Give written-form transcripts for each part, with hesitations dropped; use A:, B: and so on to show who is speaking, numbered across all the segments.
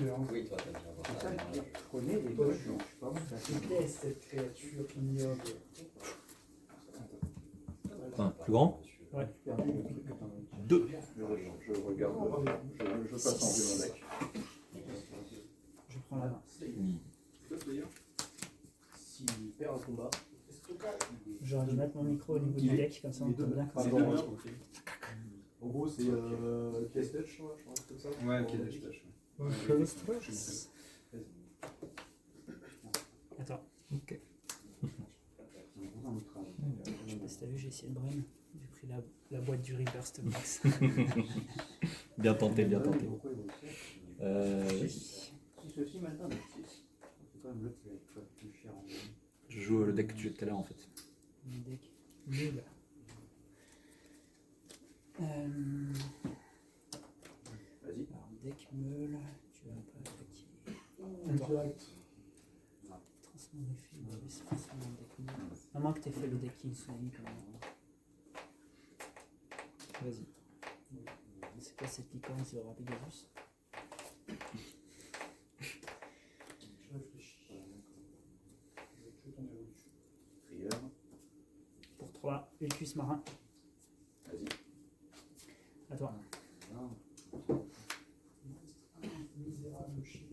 A: hein.
B: Oui, toi, t'as déjà
C: C'est ça
B: voir
C: que
B: ça.
C: je connais, les
A: Toi,
C: deux,
A: je
C: je suis pas bon.
A: Qu'est-ce que cette créature ignoble?
D: Enfin, plus grand.
A: Ouais.
C: Super bien le truc. Attends,
D: 2.
E: Je regarde, je passe en vue mon deck.
A: Je prends la main.
C: S'il perd un combat,
A: J'aurais dû mettre mon micro au niveau du deck, comme ça on peut bien
C: pas
A: comprendre.
C: bon, ok. En gros, c'est Case Touch, je crois, un truc comme ça.
E: Ouais, ok, je tâche.
A: Attends,
D: Ok.
A: je sais pas si t'as vu, j'ai essayé le brain. J'ai pris la boîte du Reburst Max.
D: Bien tenté, bien tenté.
C: Pourquoi il va aussi
D: Oui.
C: Si ceci maintenant, c'est quand même l'autre qui va être plus cher en ligne.
D: Je joue le deck que tu jouais tout à l'heure en fait.
A: Mon deck nul.
C: Vas-y.
A: Alors, deck meule, tu vas pas attaquer. Direct. Transmogrifie, c'est forcément un deck meule. À moins que t'aies fait le deck King Swing quand même. Vas-y. C'est quoi cette licorne, c'est Aura Pegasus?
E: Je réfléchis. Je vais tuer ton évolution.
C: Trigger.
A: Pour 3, Ulcus Marin.
C: Vas-y.
A: À toi.
E: Misérable chien.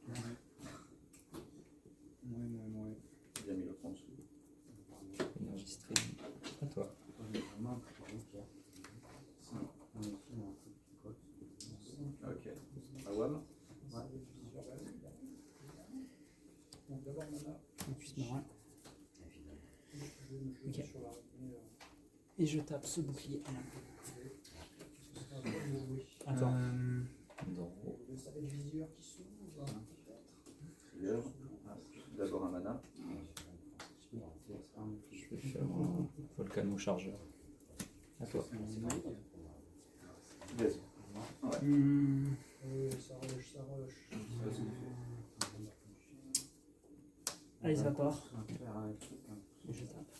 E: Ouais.
C: J'ai mis l'autre en dessous.
D: Énergie stream. À toi.
C: Ok. Awam.
E: Donc d'abord mana.
A: Ulcus Marin.
E: Je vais me jouer
A: Ok.
E: sur l'araignée.
A: Et je tape ce bouclier à la main.
E: Ce sera un peu de bruit.
A: Attends.
D: Non.
E: Vous savez le viseur qui s'ouvre.
C: Trigger. D'abord un mana.
D: Je vais faire un volcano chargeur. À toi.
C: Vas-y.
E: Oui, ça rush.
A: Ice Vapor. Et je tape.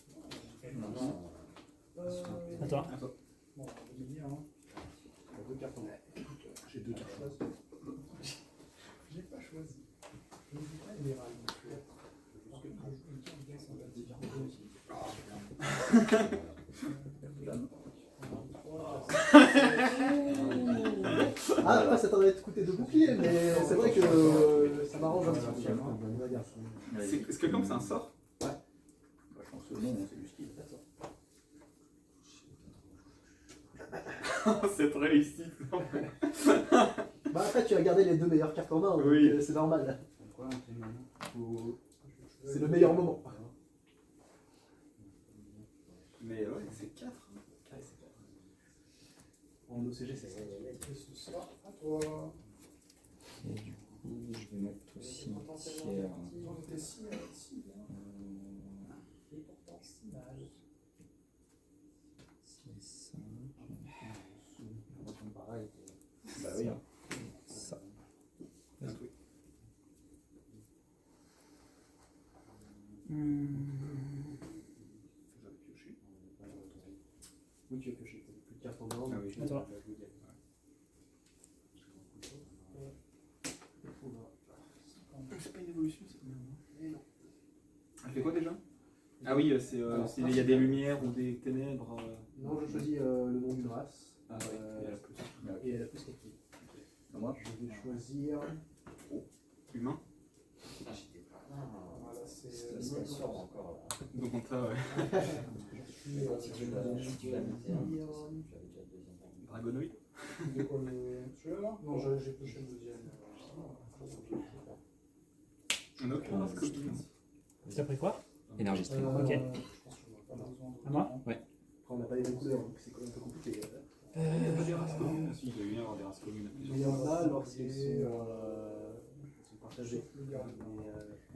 A: À toi.
E: Bon, on va venir. Hein.
C: T'as deux cartes en main.
E: J'ai deux cartes choisies. J'ai pas choisi. Je ne dis pas émeraude non plus. Parce que je joue une carte d'Aix en
F: Ah, après, ça t'en être coûté de bouclier, mais c'est vrai que ça m'arrange un petit peu.
E: Est-ce que comme c'est un sort?
C: Je pense que non, c'est du skill.
E: Cette réussite.
F: Bah, après, tu as gardé les deux meilleures cartes en main, donc
E: Oui.
F: c'est normal. C'est le meilleur moment.
E: Mais ouais, c'est 4.
F: En OCG, c'est ça.
E: Et ce sera à toi.
D: Et du coup, je vais mettre aussi tiers.
E: On était si bien. Et pourtant si mal.
D: C'est 5.
C: Pareil. Bah oui.
D: Ça.
C: Oui, tu as pioché. T'as plus de cartes en main.
E: Ah oui.
C: Tu
A: Attends.
E: C'est pas une évolution, c'est combien? Elle fait quoi déjà? Ah oui, il y a des lumières ou des ténèbres.
F: Non, je choisis le nom d'une race.
E: Ah ouais, et elle a plus.
F: Et elle a plus qu'active.
C: Ça marche.
F: Je vais choisir.
E: Humain.
F: Voilà, c'est.
B: Ça sort encore là.
E: Donc là, ouais.
B: Si tu l'as si tu l'as noté, hein, parce que tu avais déjà le deuxième.
E: Dragonoïde.
F: De quoi celui-là là? Non, j'ai touché le deuxième.
E: Un autre
A: T'as pris quoi?
D: Énergie stream.
A: Ok.
F: Je pense que j'aurais pas besoin de.
A: À moi?
F: Après, on n'a pas les mêmes couleurs, donc c'est quand même un peu compliqué.
E: Il y a pas des races communes. Si, il doit y avoir des races communes.
F: Il y en a lorsqu'elles sont partagées. Mais,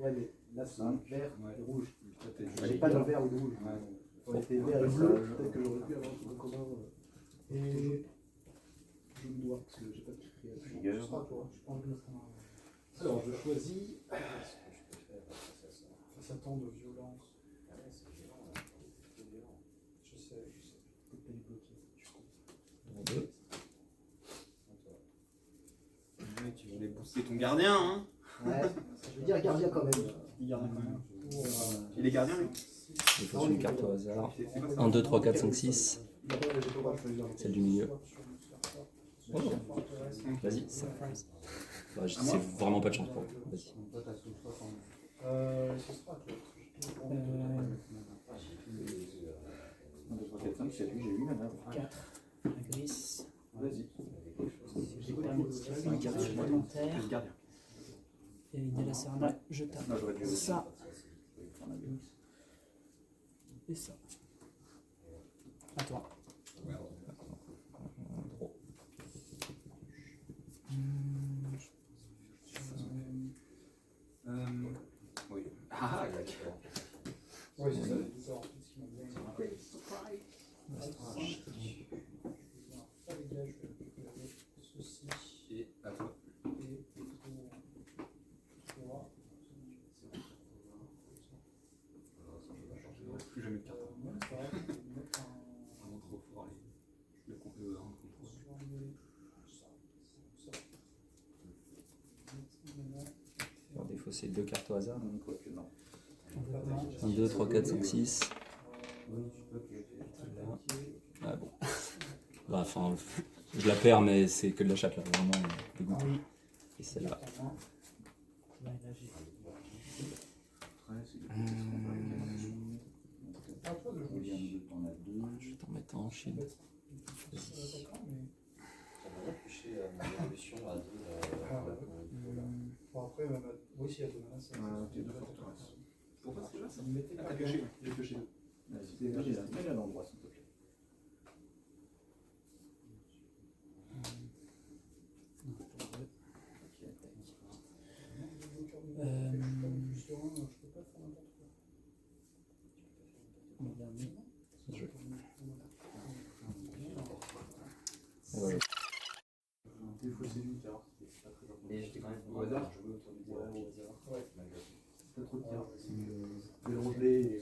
F: ouais, mais là c'est vert et rouge. J'ai pas de vert ou de rouge. Ça aurait été vert et bleu, peut-être que j'aurais pu avoir un truc commun. Et je me dois, parce que j'ai pas de création.
C: Trigger.
F: Ce sera toi, je pense que je le ferai. Alors je choisis.
E: Ça s'attend de violence. Je sais.
F: Peut-être pas les bloquer.
D: Numéro 2.
E: voulais booster ton gardien, hein.
F: Ouais, je veux dire gardien quand même.
E: Il gardien quand même. Il est gardien, lui.
D: Il faut une carte au hasard.
E: C'est quoi ça
D: 1, 2, 3, 4, 5, 6.
F: J'ai pas le droit de choisir.
D: Celle du milieu. Oh, vas-y.
A: Surprise.
D: Bah, c'est vraiment pas de chance pour vous. Vas-y.
C: Toi, t'as sous 60.
F: Ce sera toi.
C: 1, 2, 3, 4, 5, 7, 8, j'ai 8 mana.
A: 4. La glisse.
C: Vas-y.
A: J'ai une carte supplémentaire.
E: Le gardien.
A: Et une la Serna, je tape.
C: Non, j'aurais dû
A: Ça. Et ça. À toi.
E: Oui. Ah, d'accord.
F: Ouais, c'est ça.
E: Et à toi. Plus jamais de carte. Vraiment trop fort le contrôle.
D: Par défaut, c'est 2 cartes au hasard.
C: Quoique, non.
D: 1, 2, 3, 4, 5, 6.
C: Oui, tu peux que.
D: Ah bon. Bah, enfin, je la perds, mais c'est que de la chatte là, vraiment dégoûtant.
A: Oui.
D: Et celle-là.
A: Là, là, j'ai.
C: Ouais, c'est du
D: Je vais t'en mettre un, Chine. Vas-y.
B: J'aimerais bien piocher mon évolution à 2.
F: Bon, après, oui, si, à deux manas, ça.
C: t'es de forteresse.
E: Pourquoi c'est déjà ça
F: Mettez
E: Ah,
F: la
E: t'as pioché. J'ai pioché.
C: Vas-y, mets-la à l'endroit, s'il te plaît.
D: Voilà.
F: Défaut séducteur, c'est pas très important.
B: Et j'étais quand même
E: Au hasard.
B: joué autour du
F: Ouais,
B: terrain.
F: au hasard. Ouais.
B: Malgré tout.
F: T'as trop de cartes. Mélange-les et.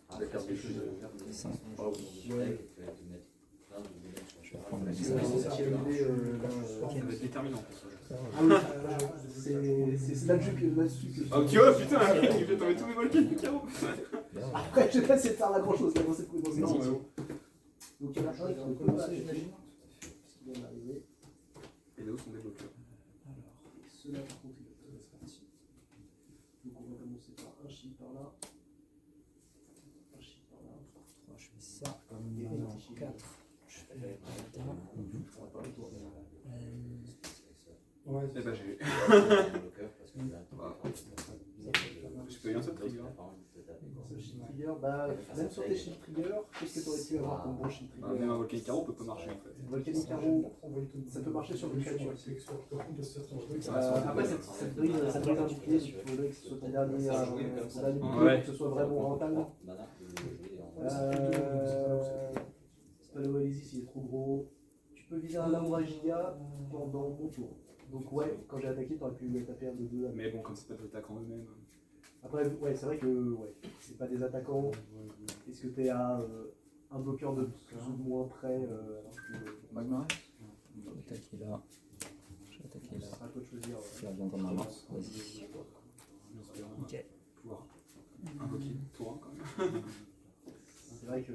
B: Après,
C: carte
B: c'est
C: des
B: juste
C: choses.
B: de faire des
D: Cinq.
B: façons, je pense, de
F: Ouais.
B: deck et tu vas te mettre plein de délais sur le
D: Je vais
B: cheval.
D: reprendre la
B: Ouais,
D: liste.
F: C'est ça qui a mené
E: Ça va être déterminant pour ça.
F: Ah oui, c'est là-dessus que.
E: Oh, tu vois, putain, un mec qui fait tomber tous mes volcans du carreau.
F: Après, je sais pas si ça sert à grand chose là dans cette
E: Non,
F: situation. Donc il y en a un qui va commencer, j'imagine. Parce qu'il vient d'arriver.
E: Et là où sont des bloqueurs.
A: Alors.
F: Ceux-là, par contre, il va se faire ici. Donc on va commencer par un chip par là. Un chip par là.
A: 3, je fais ça.
F: Et un chip.
A: 4, je fais le gardien.
F: Ouais,
E: Eh ben, j'ai. Je peux y un seul trigger.
F: ce chip trigger, bah, même sur tes chip trigger, qu'est-ce que tu aurais pu avoir comme bon chip
E: Même
F: trigger?
E: un volcanic arrow peut pas marcher en fait.
F: Volcanic Arrow, ça peut marcher sur une créature. Après, cette brise un bouclier, il faudrait que ce soit ton dernier bouclier, que ce soit vraiment rentable. Spaloelis, s'il est trop gros. Tu peux viser un Laura Giga pendant mon tour. Donc, ouais, quand j'ai attaqué, t'aurais pu taper un de deux.
E: Mais bon, comme c'est pas des attaquants eux-mêmes.
F: Après, ouais, c'est vrai que ouais, c'est pas des attaquants. Est-ce que t'es à un bloqueur de plus ou moins près alors que
C: Magmar
D: Je vais attaquer là. Je vais attaquer là.
F: c'est à toi de choisir.
D: Ça revient dans ma main. Vas-y.
A: Ok.
E: Pouvoir invoquer tour 1 quand même.
F: C'est vrai que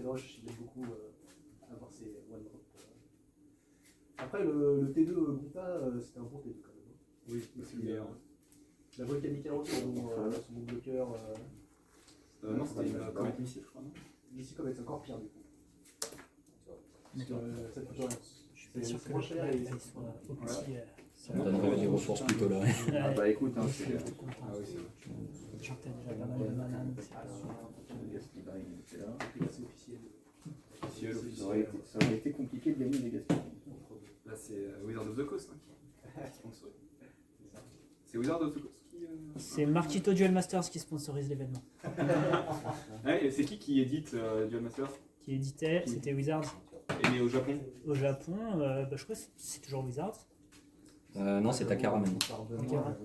F: Rush, il aime beaucoup avoir ses one drop. Après, le T2 Gunta, c'était un bon T2 quand même.
E: Oui, c'est le meilleur.
F: La Volcanic Arrow sur mon bloqueur.
E: Non, c'était une comète missile, je crois, non?
F: Ici, comme c'est encore pire du coup. Parce que ça coûte rien.
A: Je suis pas sûr que
F: C'est moins
A: le
F: cher
A: cheval
F: et
A: il soit au petit.
D: Ça me donnerait des ressources plutôt là.
C: Ah bah écoute, hein,
A: Je suis
C: c'est
A: plutôt content.
E: Ah oui, c'est vrai.
A: Genre, t'as déjà pas mal de mana, donc c'est pas.
C: le Gaspard, il était là.
F: Et là, c'est officiel.
E: Officiel,
C: Ça aurait été compliqué de gagner les Gaspard.
E: Là, c'est Wizard of the Coast hein, qui sponsorise. C'est Wizard of the Coast qui.
A: C'est Marquito Duel Masters qui sponsorise l'événement.
E: Ouais, et c'est qui édite Duel Master?
A: Qui éditait, c'était Wizards.
E: Et mais au Japon?
A: Au Japon, bah, je crois que c'est toujours Wizards.
D: Non, c'est Takara maintenant.
A: Takara.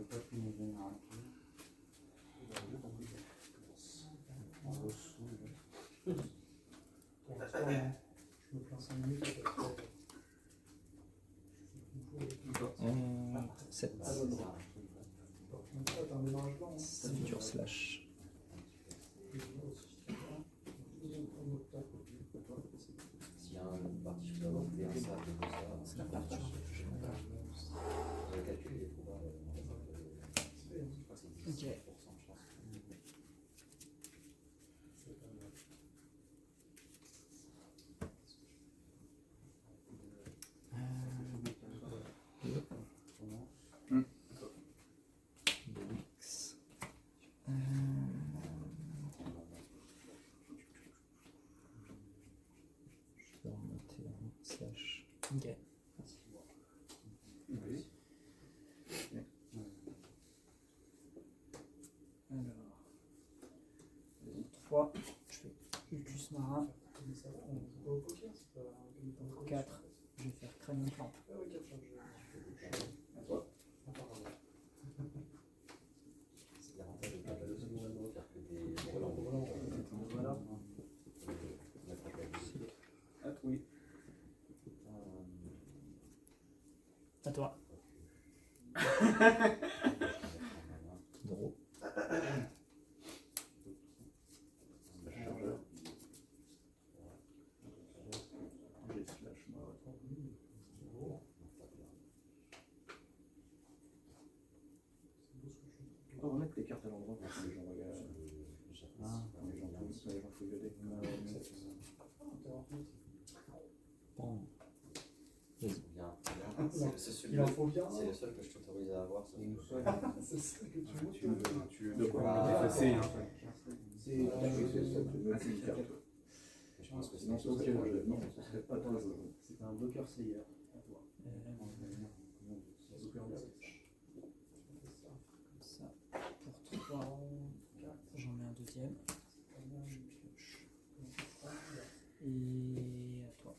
F: Je me plains 5 minutes.
D: 7.
F: Ah, non, non. T'as un mélange blanc.
D: Future slash.
B: S'il y a une partie supplémentaire, un sable, tout ça.
A: C'est la partie.
B: Le calcul est probable. Je crois que c'est 10%,
A: Ok.
B: je pense.
D: X. Je vais remonter en slash.
A: Ok.
C: Oui.
A: Alors. 3. Je fais Ulcus Marin. 4. Je vais faire Cranium Clamp.
B: C'est l'avantage de faire le second, faire que des relents.
F: Voilà.
E: Ah, oui.
A: À toi.
D: Draw.
F: Chargeur. J'ai slash moi. On va mettre les cartes à l'endroit pour que les gens regardent. Quand les gens fouillent le deck.
D: Bon.
B: Bien. C'est celui-
F: Il en faut bien.
B: c'est le seul que je t'autorise à avoir. Ça,
F: C'est ça que tu veux.
E: De quoi
B: Ah,
E: effacer, hein.
F: C'est une carte.
B: je pense que c'est
F: Non,
B: quelque chose
F: ok,
B: de-
F: non, ce serait pas toi. C'est un bloqueur Slayer. À toi.
A: Comme ça. Pour 3. J'en mets un deuxième. Je pioche. Et à toi.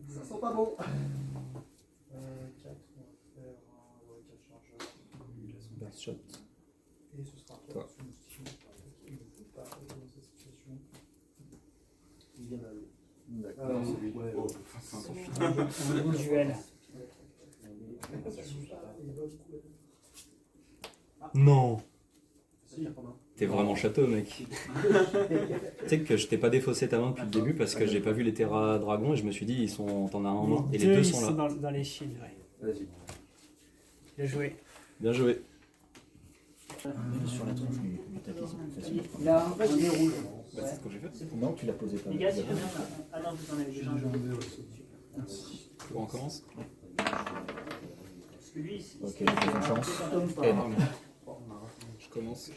F: Ça sent pas bon. 4, on va faire un 4 chargeurs.
D: Burst shot.
F: Et ce sera
D: Toi.
F: Il ne faut pas être dans cette situation. Il vient d'aller.
C: D'accord.
F: Alors,
C: c'est lui.
F: ouais.
C: Oh,
A: Un beau duel.
D: Non.
F: Si, pendant.
D: T'es vraiment château, mec. Tu sais que je t'ai pas défaussé ta main depuis le début parce que j'ai pas vu les Terra Dragons et je me suis dit, ils sont, t'en as un en main et les deux
A: ils
D: sont là.
A: dans les shields, ouais.
C: Vas-y.
A: Bien joué.
D: Bien joué.
G: Sur la tronche du tapis, c'est plus facile.
A: Il a un nez rouge.
D: Bah, c'est ce que j'ai fait.
G: Non, tu l'as posé pas.
A: Les gars, si jamais ah non, vous en avez déjà un.
D: On commence.
A: Parce que lui,
G: Ok, bonne chance.
A: N.
D: Je commence.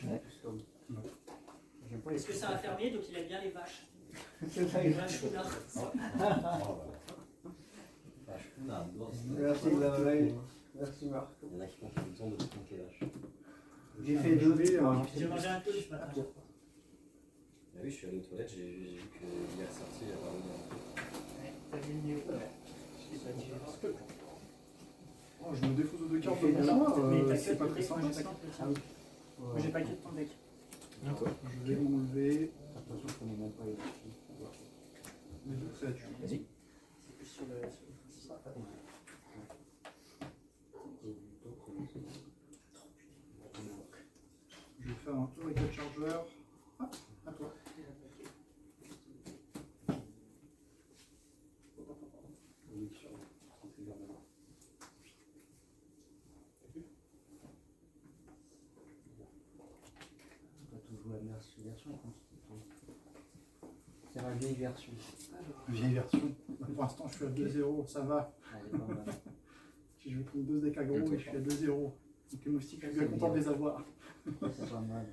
A: Est-ce que c'est un fermier, donc il aime bien les vaches? Les vaches là.
F: Merci Xavier. Merci Marc.
B: Il y en a qui font le temps de se planquer lâche.
F: J'ai fait deux.
A: J'ai mangé un peu ce matin.
B: Ah oui, je suis allé aux toilettes, j'ai vu qu'il est ressorti à la rue.
A: T'as vu le nez? Je l'ai pas dit.
F: Oh, je me défausse de deux cartes
A: Mais
F: devant moi.
A: t'as
F: C'est
A: que
F: pas
A: ton
F: très
A: deck,
F: simple.
A: moi, j'ai pas que le tien. Moi, j'ai pas que ton deck.
F: Je vais m'enlever
C: Attention, je connais même pas les
F: mes deux créatures.
G: Vas-y.
A: C'est plus sur le.
F: Je vais faire un tour avec 4 chargeurs. Hop, à toi.
C: On va tout jouer à la version. C'est la vieille version.
F: Vieille version. Pour l'instant, je suis à 2-0, ça va.
C: Elle est pas mal.
F: Si je vais prendre 2 decks aggro et je suis à 2-0. Donc les moustiques, je suis bien
C: C'est
F: content de
C: bien.
F: les avoir.
C: C'est pas mal.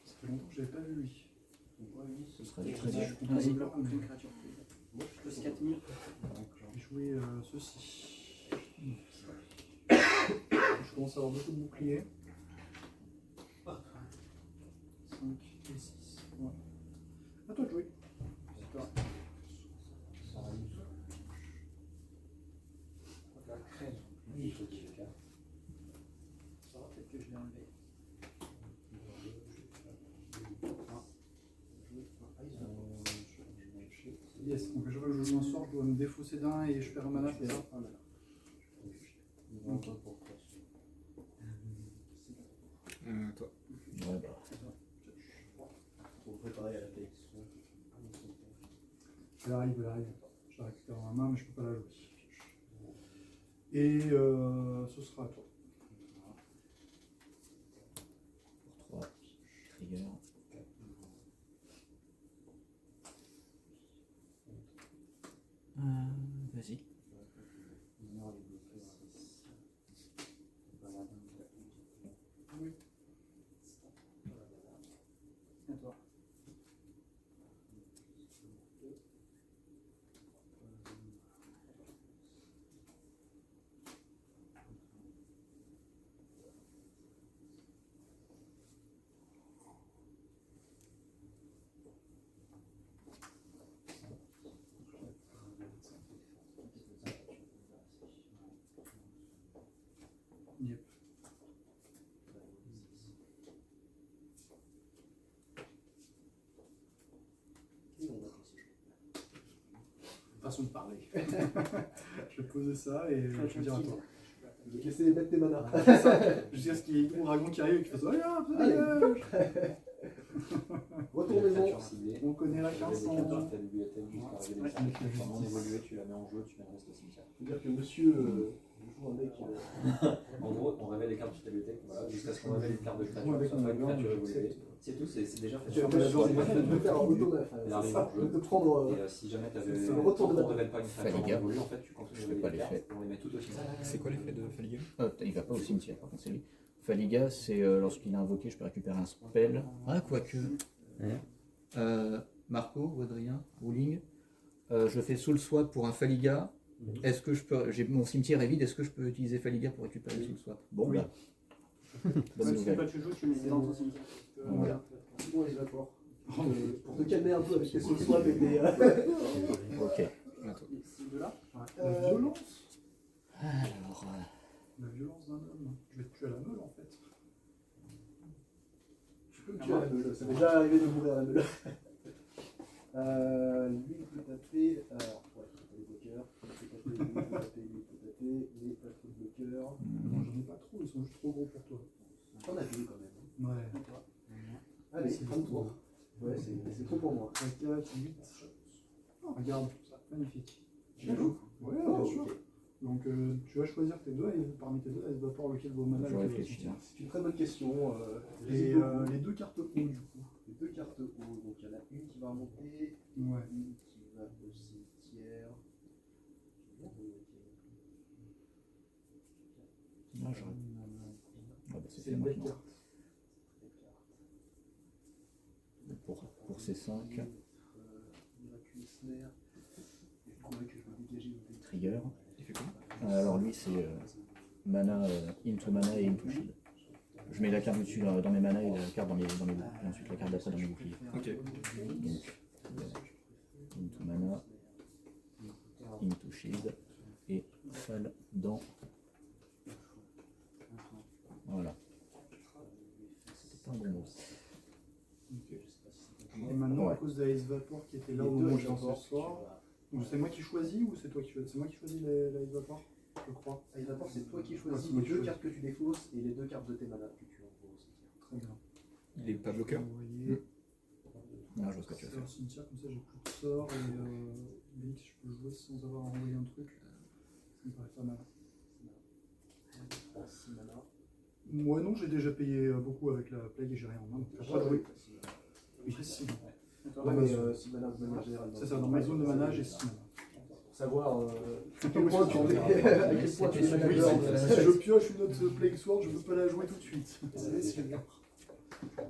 F: Ça fait longtemps que je l'avais pas vu lui.
G: Ce serait
A: Et
G: très
A: je
G: bien.
A: suis
G: Vas-y.
A: bloc contre une créature. Je pose 4000.
F: Je vais jouer ceci. Je commence à avoir beaucoup de boucliers. 5 et 6. Ouais. À toi de jouer. C'est toi.
C: Ça arrive.
A: Oui, ça va, peut-être que je l'ai enlevé.
H: Yes, donc je joue un sort, je dois me défausser d'un et je perds un mana, c'est ça?
F: Ah, voilà. Il va en pour toi.
E: Toi.
G: Ouais, bah.
F: Pour préparer à la tête.
H: Elle arrive. Je la récupère dans la main, mais je peux pas la jouer. Et ce sera à toi.
G: Pour 3. Trigger. Vas-y.
H: Oui. À toi. Yep. Façon de parler. Je vais poser ça et je vais dire à toi.
F: Je vais essayer de mettre tes manas.
H: Jusqu'à ce qu'il y ait mon dragon qui arrive et qui fasse regarde,
F: Allez. Retour maison.
H: on connaît la carte sans.
B: Ta bibliothèque jusqu'à arriver des cartes. Pendant d'évoluer, tu la mets en jeu, tu la restes au cimetière.
F: C'est-à-dire que monsieur joue un mec.
B: En gros, on révèle les cartes de ta bibliothèque, voilà, jusqu'à ce qu'on révèle les cartes de créature, soit pas une créature évoluée. C'est tout, c'est déjà fait.
F: Tu vas faire un auto-neuf.
B: Elle arrive en jeu.
F: De prendre.
B: Et si jamais tu avais
F: c'est le retour de la-
B: révèle pas une créature
G: Faliga.
B: évoluée, en fait, tu continues
G: Je
B: à
G: fais
B: révéler
G: pas
B: les
G: l'effet.
B: cartes, on les met toutes au cimetière.
D: C'est quoi l'effet de Faliga?
G: Il va pas au cimetière, par contre c'est lui. Faliga, c'est lorsqu'il est invoqué, je peux récupérer un spell. Ah, quoique. Marco ou Adrien, Ruling, je fais soul swap pour un Faliga. Est-ce que je peux. Mon cimetière est vide, est-ce que je peux utiliser Faliga pour récupérer le soul swap? Bon,
E: Oui.
G: bah. Bonne
E: Si
G: nouvelle.
E: toi tu joues, tu mets des dents au cimetière.
G: Voilà.
F: C'est bon, les apports. Pour te calmer un peu avec tes sauces swap et tes.
G: Ok.
H: C'est de là. La violence.
G: Alors.
H: La violence d'un homme. Je vais te tuer à la meule en fait.
F: Tu peux me tuer à la meule. Ça m'est déjà arrivé de mourir à la meule. Lui, il peut taper. Alors, ouais, il peut taper les bloqueurs. Il peut taper, lui, il peut taper, mais pas trop de bloqueurs.
H: Non, j'en ai pas trop, ils sont juste trop gros pour toi.
F: T'en as deux quand même.
H: Ouais.
F: Allez, c'est 30 tours. Ouais, c'est trop pour moi.
H: 4, 8. Oh, regarde, ça, magnifique.
F: Tu joues?
H: Ouais, bien sûr. Donc tu vas choisir tes deux, et parmi tes deux, Ice Vapor, lequel vaut mana,
G: Je
H: lequel
G: réfléchis,
H: vaut
G: tiens.
F: C'est une très bonne question.
H: Et les deux cartes haut du coup.
F: Les deux cartes haut, donc il y en a une qui va remonter,
H: Ouais.
F: une qui va au cimetière.
G: Ah, j'aurais- Ah, bah,
H: C'est
G: c'est
H: une belle
G: maintenant.
H: carte.
G: Pour ces 5.
F: Miraculous Snare. Et je crois que je vais dégager une des
G: Trigger.
D: Il fait quoi?
G: Alors lui c'est mana into mana et into shield. Je mets la carte du dessus dans mes mana et la carte dans mes boucliers. Et ensuite la carte d'après dans mes boucliers.
D: Ok.
G: Donc into mana, into shield et fall dans. Voilà. C'était pas un bon mot.
H: Et maintenant,
G: Ouais.
H: à cause d'Ice Vapor qui était là au
F: Les
H: moment où
F: deux
H: j'ai
F: Ice
H: lancé ce
F: Vapor,
H: soir, donc c'est moi qui choisis ou c'est toi qui choisis? C'est moi qui choisis l'Ice Vapor, je crois.
F: Ice Vapor, c'est toi qui
H: Ah,
F: choisis
H: c'est moi
F: les
H: qui
F: deux
H: choisis.
F: cartes que tu défausses et les deux cartes de tes manas que tu envoies au cimetière.
H: Très bien.
D: Il est pas bloqueur?
H: Envoyer
G: Ah, je vois ce que tu veux
H: ça
G: faire.
H: au cimetière, comme ça j'ai plus de sorts et Vix, je peux jouer sans avoir envoyé un truc. Ça me paraît pas mal.
F: 6 manas.
H: Moi non, j'ai déjà payé beaucoup avec la plague et j'ai rien en main, donc t'as pas joué. Précis.
F: Ouais, mais 6 manas de manière générale.
H: C'est ça, dans ma zone de mana, j'ai 6 mana.
F: Pour savoir à quel point tu es. À quel point tu es
H: Oui,
F: manager.
H: si je pioche une autre Plague Sword, je peux pas la jouer tout de suite. C'est sûr.
F: Ok.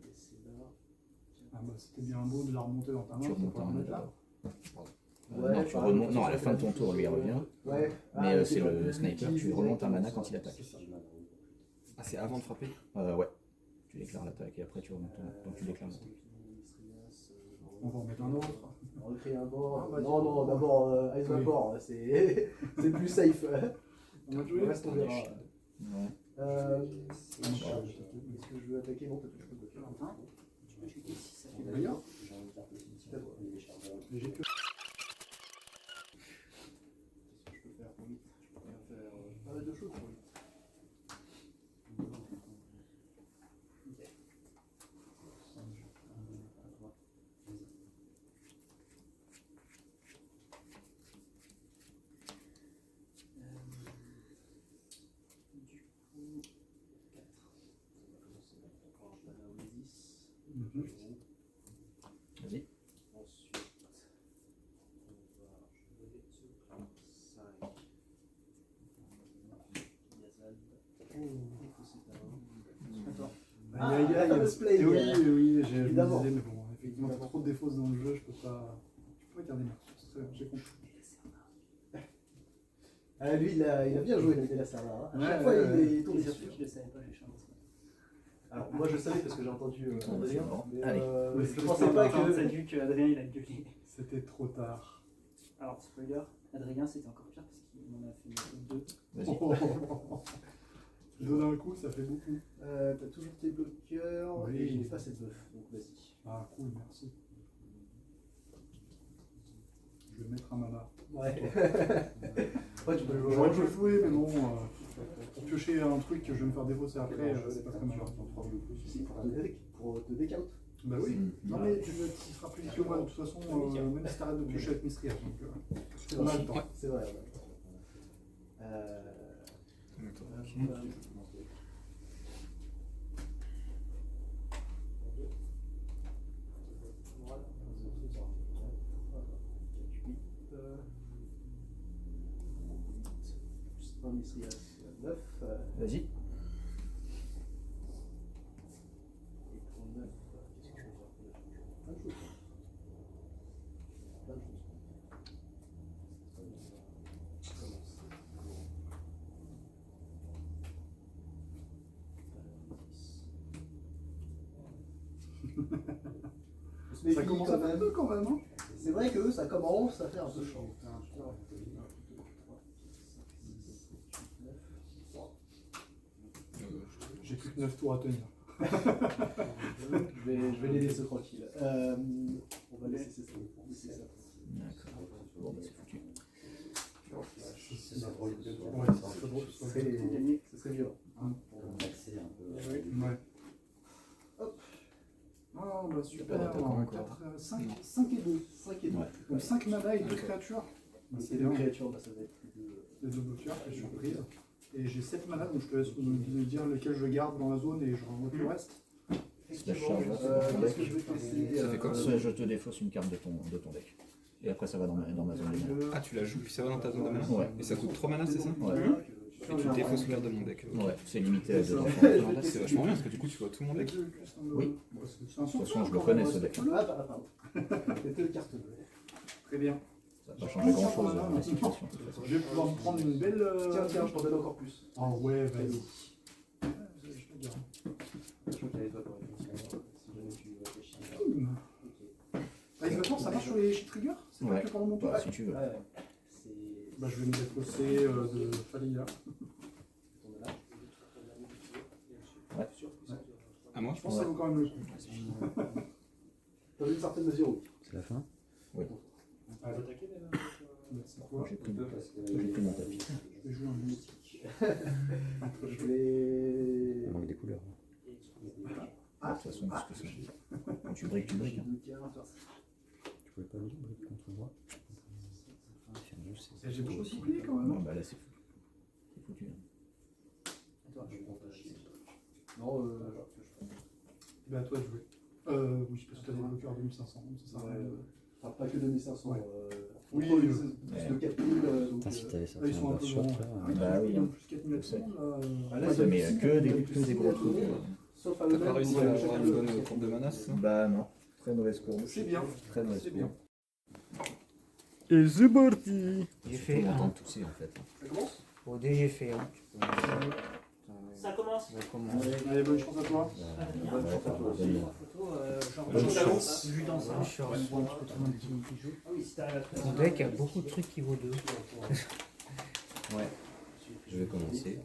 F: Laisser là.
H: Ah bah c'était bien beau de la remonter dans ta main,
G: Tu
H: c'est
G: remontes
H: pas
G: en
H: la
G: mana
H: mettre là.
G: non, tu remontes. Non, à la fin de ton tour, lui il revient.
F: Ouais.
G: Mais c'est le sniper, tu remontes un mana quand il attaque.
D: Ah, c'est avant de frapper?
G: Ouais. Tu déclares l'attaque et après tu remontes. Donc tu déclares l'attaque.
H: On va en mettre un autre.
F: On recrée un bord.
H: Ah, bah,
F: Non, non, d'abord Ice Vapor, c'est plus safe.
H: On va
F: Le
H: jouer.
F: reste, on verra.
G: Ouais.
F: Est-ce que je veux attaquer? Non, t'as touché le bloqueur.
A: peux checker si ça fait
F: D'ailleurs,
B: J'ai envie de faire le cimetière, les déchargements.
F: mais j'ai que. Qu'est-ce que je peux faire pour 8? Je peux faire pas mal de choses pour 8.
G: Vas-y.
F: Ensuite, on va jouer ce plan 5. Yazal.
H: Aïe aïe aïe.
F: Cosplay.
H: Et oui, oui, j'ai
F: Évidemment.
H: mais bon, effectivement, t'as trop de défauts dans le jeu, je peux pas garder ma source. Très bien, j'ai compris.
F: Ah, lui, il a bien joué, la Serra. À
H: Ouais,
F: chaque fois,
H: ouais,
F: il est tombé
A: Bien
F: sur.
A: sûr, je le savais pas, j'ai changé.
F: Alors, moi, je savais parce que j'ai entendu Adrien. Mais,
G: Allez.
F: je pensais pas
A: Quand ça a
F: que.
A: vu qu'Adrien il a gueulé.
H: C'était trop tard.
A: Alors, spoiler, Adrien c'était encore pire parce qu'il m'en a fait deux.
G: Vas-y.
H: Deux d'un coup, ça fait beaucoup.
F: T'as toujours tes bloqueurs.
H: Oui.
F: Et je n'ai pas cette bœuf, donc vas-y.
H: Ah, cool, merci. Je vais mettre un mana.
F: Ouais. Ouais, tu peux le jouer.
H: J'aurais pu le jouer, mais bon, pour piocher un truc que je vais me faire défausser après, c'est pas très mal.
F: Si, pour te décount.
H: Bah oui.
G: Mm.
H: Non, mais tu seras plus vite que moi, de toute façon, même si t'arrêtes de piocher avec Mistria. Donc,
F: C'est
H: on a
F: vrai.
H: le temps.
F: C'est vrai. Un Mistria 9.
G: Vas-y.
F: Et pour 9, qu'est-ce que je vais faire pour 9? Plein de choses. Plein de choses.
H: Ça commence à faire un peu quand même, hein.
F: C'est vrai que ça commence à faire un peu chaud.
H: J'ai plus que 9 tours à tenir.
F: Je vais les laisser tranquilles. On va laisser ça.
G: D'accord. Bon, bah c'est foutu.
H: C'est drôle. Ouais, c'est drôle.
F: Ce serait violent.
B: Accélérer un peu.
H: Ouais.
F: Hop.
H: Ah, bah super.
G: Pas d'attaquant encore.
H: 5 et 2.
F: 5 et 2.
G: Ouais.
H: Donc 5 mana et 2 créatures. Bah,
F: Et
H: c'est
F: deux
H: bien.
F: créatures, bah, ça va être plus de.
H: Les 2 bloqueurs, quelle surprise. Et j'ai 7 mana, donc je te laisse me dire lequel je garde dans la zone et je renvoie tout le reste.
G: Effectivement,
F: Est-ce que je vais te laisser.
G: Ça fait comme ça, je te défausse une carte de ton deck. Et après, ça va dans ma zone de mana.
E: Ah, tu la joues puis ça va dans ta zone de mana.
G: Ouais.
E: Et ça coûte 3 mana, c'est ça?
G: Ouais.
E: Et tu défausses une carte de mon deck.
G: Ouais, c'est limité à 2
E: C'est vachement bien parce que du coup tu vois tout mon deck.
G: Oui.
H: C'est un
G: De toute façon,
H: sorcier,
G: je le
H: quand
G: connais
H: même,
G: ce
H: ouais,
G: deck.
H: c'est cool.
F: Ah, bah, pardon. C'était le carte bleue.
H: Très bien.
G: Ça va pas changer grand chose dans la situation. de toute façon.
H: Je vais pouvoir me prendre une belle.
F: Tiens, je t'en donne encore plus.
H: Ah ouais, vas-y. Je te garde.
B: Je crois que t'avais pas pour réfléchir. Si jamais tu réfléchis.
H: Boum. Ah, exactement, ça marche sur les triggers? C'est pas
G: Ouais.
H: que pendant mon tour?
G: Bah, si tu veux.
F: Ouais.
H: Bah, je vais me défausser de Falia.
E: À moi?
H: Je pense que ça vaut quand même le coup.
F: Dans une certaine mesure, oui.
D: C'est la fin.
H: Allez. Merci quoi.
G: J'ai pris,
B: Parce que
G: j'ai pris mon tapis.
H: Je vais jouer un mythique.
F: Je vais.
D: Il manque des couleurs.
G: De toute façon, parce que ça- quand tu briques, tu briques. Hein.
D: Tu pouvais pas lire contre moi.
H: Et j'ai beaucoup soufflé quand même.
G: Non, bah là, c'est foutu. C'est foutu. Hein.
F: Non,
H: Bah, à toi de jouer. Oui, parce que t'as des bloqueurs 2500, donc ça sert à rien.
F: enfin, pas que 2500.
H: Ouais.
F: Oui,
H: Oui,
F: plus de 4000. Donc,
D: Putain, si t'avais ça,
H: Là, ils sont un peu
D: shot
H: grands.
D: là.
G: Bah oui, hein.
H: Plus 4000 là.
F: Ah, là,
G: Ouais,
F: c'est
G: mais
F: difficile,
G: que des
F: difficile
G: gros
F: à
G: trucs.
F: trouver. Sauf à
E: T'as
F: eux-mêmes,
E: pas réussi
F: pour
E: à
F: aller
E: avoir
F: chacun
E: une
F: de-
E: bonne courbe de mana, c'est ça?
G: Bah non, très mauvaise courbe.
H: C'est bien.
G: Très mauvaise
H: C'est
G: courbe.
H: bien. Et c'est parti.
G: J'ai fait content de tousser en fait.
F: Ça commence?
G: Au dé, j'ai fait. Hein.
A: Ça commence.
H: Allez, bonne chance à toi.
F: Bonne chance à toi aussi.
G: Bonne chance.
A: Vu dans un short.
I: Ah oui, si t'arrives à te
A: Mon deck a beaucoup de trucs qui vaut 2.
D: Je vais commencer.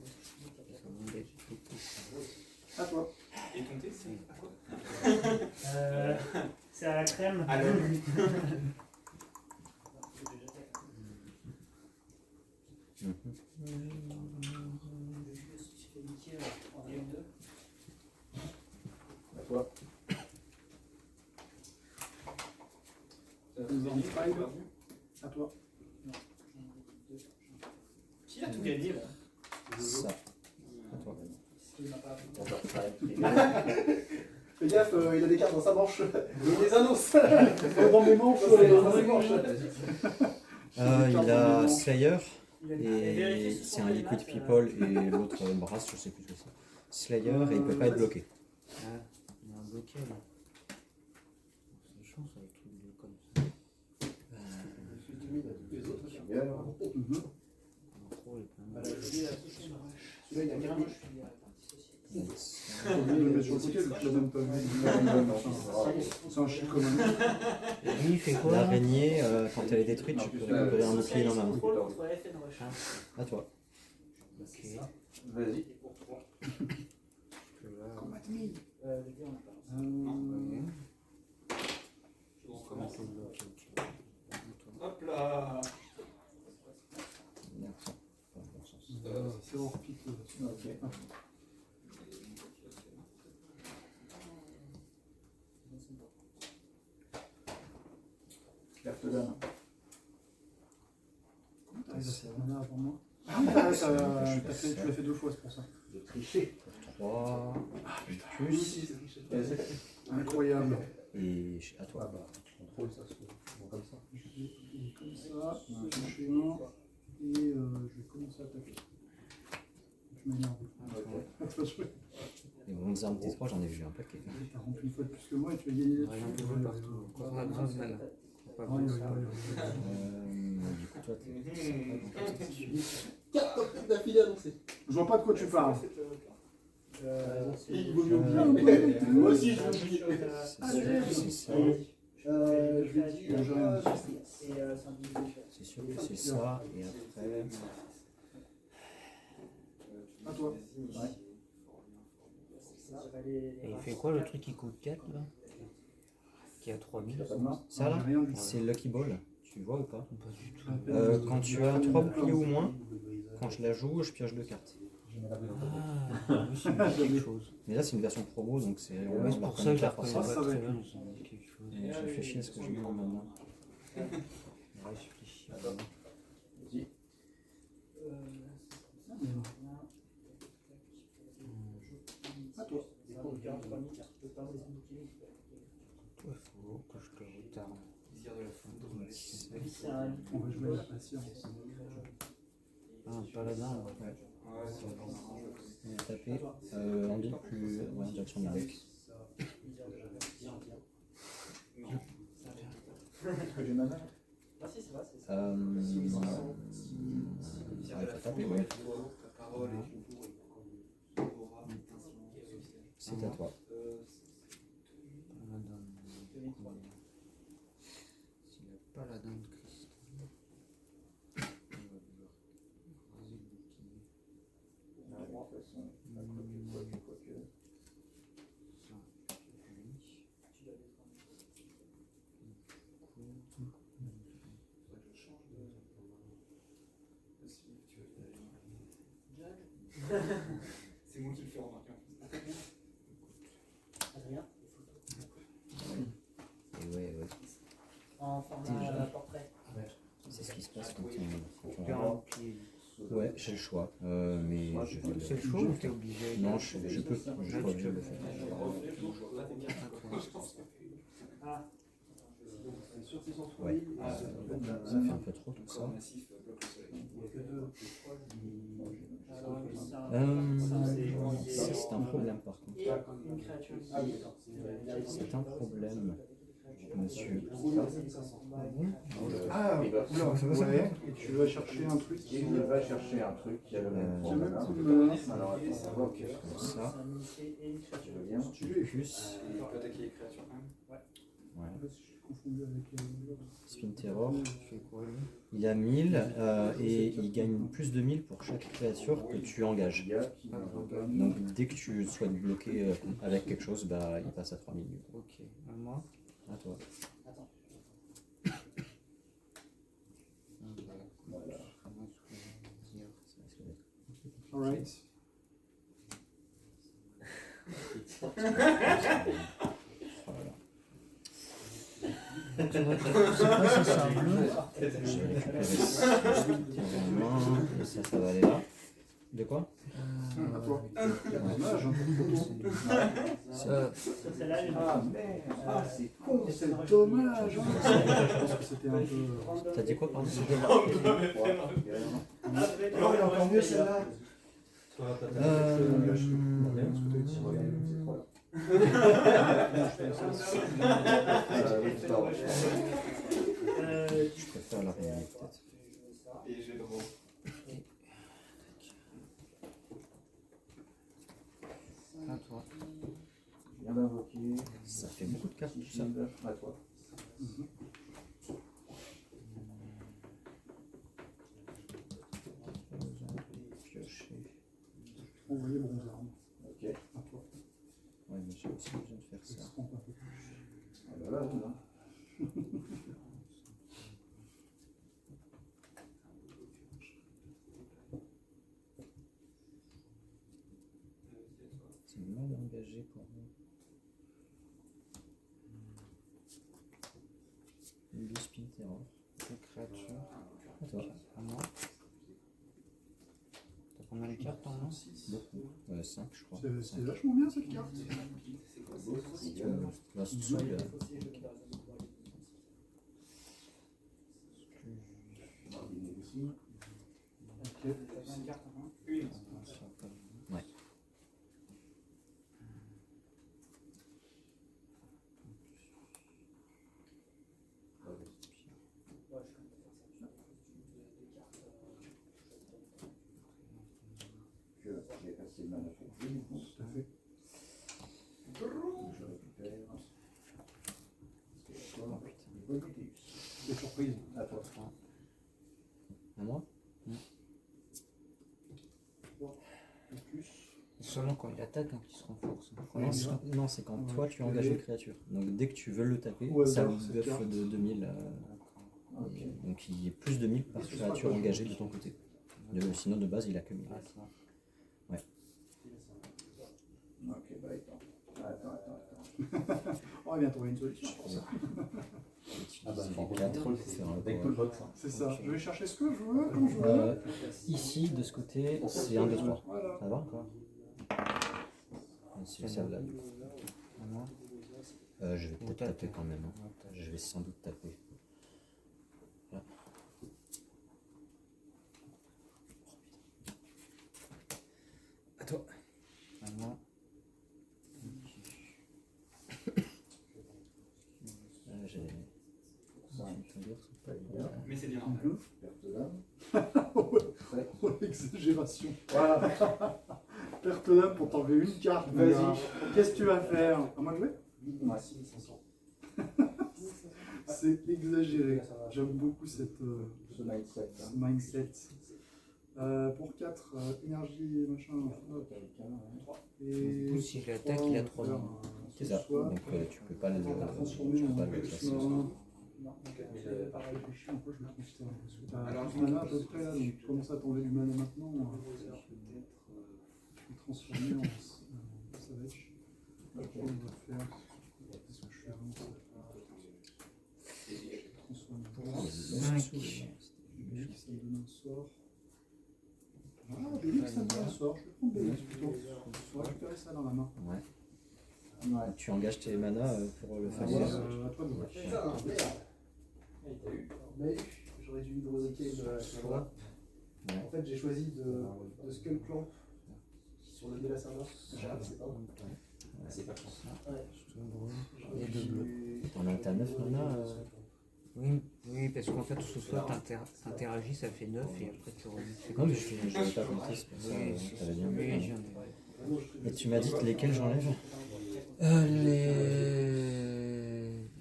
H: À toi.
E: Et ton thé, c'est à quoi?
I: C'est à la crème.
E: Alors.
F: À toi.
H: À toi.
I: Qui a tout gagné là?
G: Ça. À toi.
F: Fais gaffe, il a des cartes dans sa manche. Il les annonce. Dans mes manches, dans ses manches.
G: Il a Slayer,
I: vérifié
G: et
I: sur
G: c'est
I: son
G: un
I: mail,
G: Liquid
I: là,
G: People, et l'autre Brass, je sais plus ce que c'est. Slayer, et il peut pas être bloqué.
C: Ah, il y a un blocage. C'est chiant ça, le truc de comme ça.
F: Les autres, c'est bien. Celui-là, il a gagné.
H: Je vais le mettre sur le côté, parce que je l'ai même pas vu. C'est un chic commun.
C: Et lui, il fait quoi?
G: L'araignée, quand elle est détruite, tu peux récupérer un bouclier dans la main.
I: Contrôle contre FN Rush.
G: À toi.
C: Ok.
B: Vas-y.
I: Le dé, on a pas.
C: Comment c'est bloqué?
E: Hop là.
H: C'est hors pique.
F: Ok. Carte dame.
H: Ah, il a fait un avant moi. Ah, tu l'as fait 2 fois, c'est pour ça.
F: De tricher.
G: 3, plus,
H: Incroyable.
G: et à toi.
F: Ah bah, contrôle, ça se fait comme ça.
H: Comme ça, je fais 1 et je vais commencer à attaquer. Je m'énerve.
G: Les bonnes armes T3, j'en ai vu un paquet.
H: T'as rempli une fois de plus que moi et tu vas gagner
C: Rien
H: là-dessus.
C: de partout. Encore un grand mal. Pas
H: Ouais,
C: bon,
H: ouais,
C: ça.
G: Du coup, toi, t'es
F: 4 d'affilée annoncées.
H: Je vois pas de quoi tu parles.
F: Il vaut mieux oublier. Moi aussi, je veux oublier.
G: c'est ça.
F: Je vais dire.
G: C'est sûr que c'est ça. Et après.
H: À toi.
C: Et il fait quoi le truc qui coûte 4 là? Qui a 3000?
G: Ça là,
H: Rien du tout.
G: c'est Lucky Ball. Tu vois ou pas?
C: Pas du tout.
G: Quand tu as 3 boucliers ou moins, quand je la joue, je pioche 2 cartes.
C: Ah, oui, c'est quelque chose.
G: Mais là, c'est une version promo, donc c'est.
C: Ouais, c'est pour ça que je la reconnais
H: Ça,
C: pas
H: ça va
C: très
H: être
C: bien.
H: long.
C: Ça me dit quelque chose.
G: Et je réfléchis à ce que je mets en maintenant.
C: Ouais, je réfléchis.
F: Vas-y.
H: À toi.
C: Toi, faut que je te retarde.
H: On va jouer à la patience.
C: Ah, un paladin, ouais.
G: On va taper en deux plus en direction du deck.
F: Est-ce que j'ai ma main?
G: Il faut taper, ouais. C'est à toi.
C: Paladin. C'est le paladin de cristal. On va devoir raser le bouclier.
F: De toute façon, quoique.
C: Ça, oui.
E: C'est moi qui le fais remarquer en plus.
I: Adrien,
G: Et ouais.
I: en format portrait.
G: C'est ce qui se passe quand
C: On
G: on
C: perd un bouclier.
G: Ouais, j'ai le choix. Mais je vais
C: C'est le choix ou t'es obligé?
G: Non, je peux. Je suis pas obligé de le faire.
I: Ah,
G: Ouais. Ça fait un peu trop tout ça. Ça, c'est un problème par contre.
I: et une créature.
G: C'est un problème, monsieur.
H: Ah, oula, ouais. Et tu vas chercher un truc.
F: Il va chercher un truc qui a le même
H: J'ai même
F: format.
H: plus de menace.
F: Alors attends, on va voir.
G: Comme ça.
I: Et une créature.
F: Je veux bien.
H: Tu es.
G: Plus.
E: Il peut attaquer les créatures quand même.
G: Ouais.
H: confondu avec l'autre.
D: Spin Terror.
G: Fais quoi, lui?
D: Il a 1000 et il gagne plus de 1000 pour chaque créature que tu engages. Donc dès que tu souhaites bloquer avec quelque chose, bah, il passe à 3000.
G: Ok, à moi.
D: À toi.
I: Attends.
G: Voilà.
H: Alright.
D: Voilà.
A: C'est pas si simple.
D: J'ai récupéré ça en main et ça va aller là. De quoi?
H: À toi.
F: Dommage, hein.
I: Celle-là, elle est
F: Ah merde, ah c'est con, c'est dommage. Hein.
H: Je pense que c'était un peu.
D: T'as dit quoi, pardon?
F: Non, il y a encore mieux celle-là.
D: Je préfère la réalité peut-être.
G: À toi.
F: Je viens d'invoquer.
D: Ça fait beaucoup de cartes tout ça.
F: À toi.
D: Piocher.
H: Envoyer bronze arme.
F: Ok.
H: À toi.
D: Ouais, mais j'ai aussi besoin de faire
H: Ça
D: ça.
H: se prend pas plus.
F: Ah bah là, oui, hein.
D: C'est mal engagé pour moi. Du spin terror.
G: Deux créatures.
D: À toi.
G: À moi. T'as combien de cartes en main?
D: Beaucoup. 5 je crois.
H: C'est vachement bien cette carte.
D: Last Soul.
H: Ok.
D: Ouais.
F: J'ai passé le mana pour jouer, du coup.
H: Tout à fait.
F: Je récupère.
H: Des surprises.
F: À toi.
D: À moi?
H: Plus.
G: Seulement quand il attaque, hein, qu'il se renforce.
D: Non, c'est quand
H: Ouais,
D: toi
H: tu
D: tu
H: peux
D: engages
H: aller-
D: une créature. Donc dès que tu veux le taper,
H: Au
D: ça
H: hasard,
D: le
H: cette
D: buff
H: carte.
D: de 2000.
F: Ok.
D: Donc il y a plus de 1000 par
H: Est-ce que
D: créature
H: ce sera
D: engagée de ton côté. Sinon de base il a que 1000.
F: Ok, bah attends.
H: On va bien trouver une solution pour ça.
F: Ah bah,
D: Il fait 4 pour faire un
F: avec tout le box. Hein.
H: C'est ça. Je vais chercher ce que je veux quand je veux.
D: Ici, de ce côté, c'est 1, 2, 3.
H: Voilà.
D: Ça va? C'est celle-là.
G: À moi.
D: Je vais peut-être taper quand même. Hein. Je vais sans doute taper. Là. À toi.
G: À moi.
D: J'ai.
E: Mais c'est bien.
F: Perte d'âme.
H: Oh, l'exagération.
F: Voilà.
H: Perte d'âme pour t'enlever une carte. mon
F: Vas-y.
H: gars. Qu'est-ce que tu vas faire? À moi de jouer?
F: Ouais.
H: C'est exagéré. J'aime beaucoup ce
F: Ce mindset. Hein.
H: mindset. Pour 4, énergie, machin. hop.
G: Du coup, si je l'attaque,
H: trois,
G: il a
H: on va
G: 3
H: faire,
G: ans.
D: C'est ça.
H: soit-
D: Donc tu peux pas le.
H: On va transformer
D: Tu peux
H: en
D: pas le
H: plus
D: classer.
H: marin. Pareil, je réfléchis en quoi je le transfère. Parce que t'as du mana à peu près là, donc tu commences à t'enlever du mana maintenant. Je vais transformer en savage. Après, on va faire. Qu'est-ce que je fais avant ça? Transformer en
G: 5.
H: Bélix, ça me donne un sort. Ah, Bélix, ça me donne un sort. Je vais prendre Bélix plutôt. On va récupérer ça dans la main.
D: Ouais.
F: Ouais.
D: Tu engages tes manas pour le faire.
H: À toi de voir.
F: Mais j'aurais dû hydroséquer le
G: Soit.
F: En fait, j'ai choisi de Skull Clamp sur le délasseur. C'est pas bon.
B: C'est pas chance.
G: Et deux bleus.
D: T'as 9 manas.
G: Oui, parce qu'en fait, ce soir, t'interagis, ça fait 9 et après tu remets.
D: Non, mais je n'avais pas compté, c'est pour ça
G: Oui,
D: que t'avais bien.
G: oui, j'en ai.
D: Et tu m'as dit lesquels j'enlève?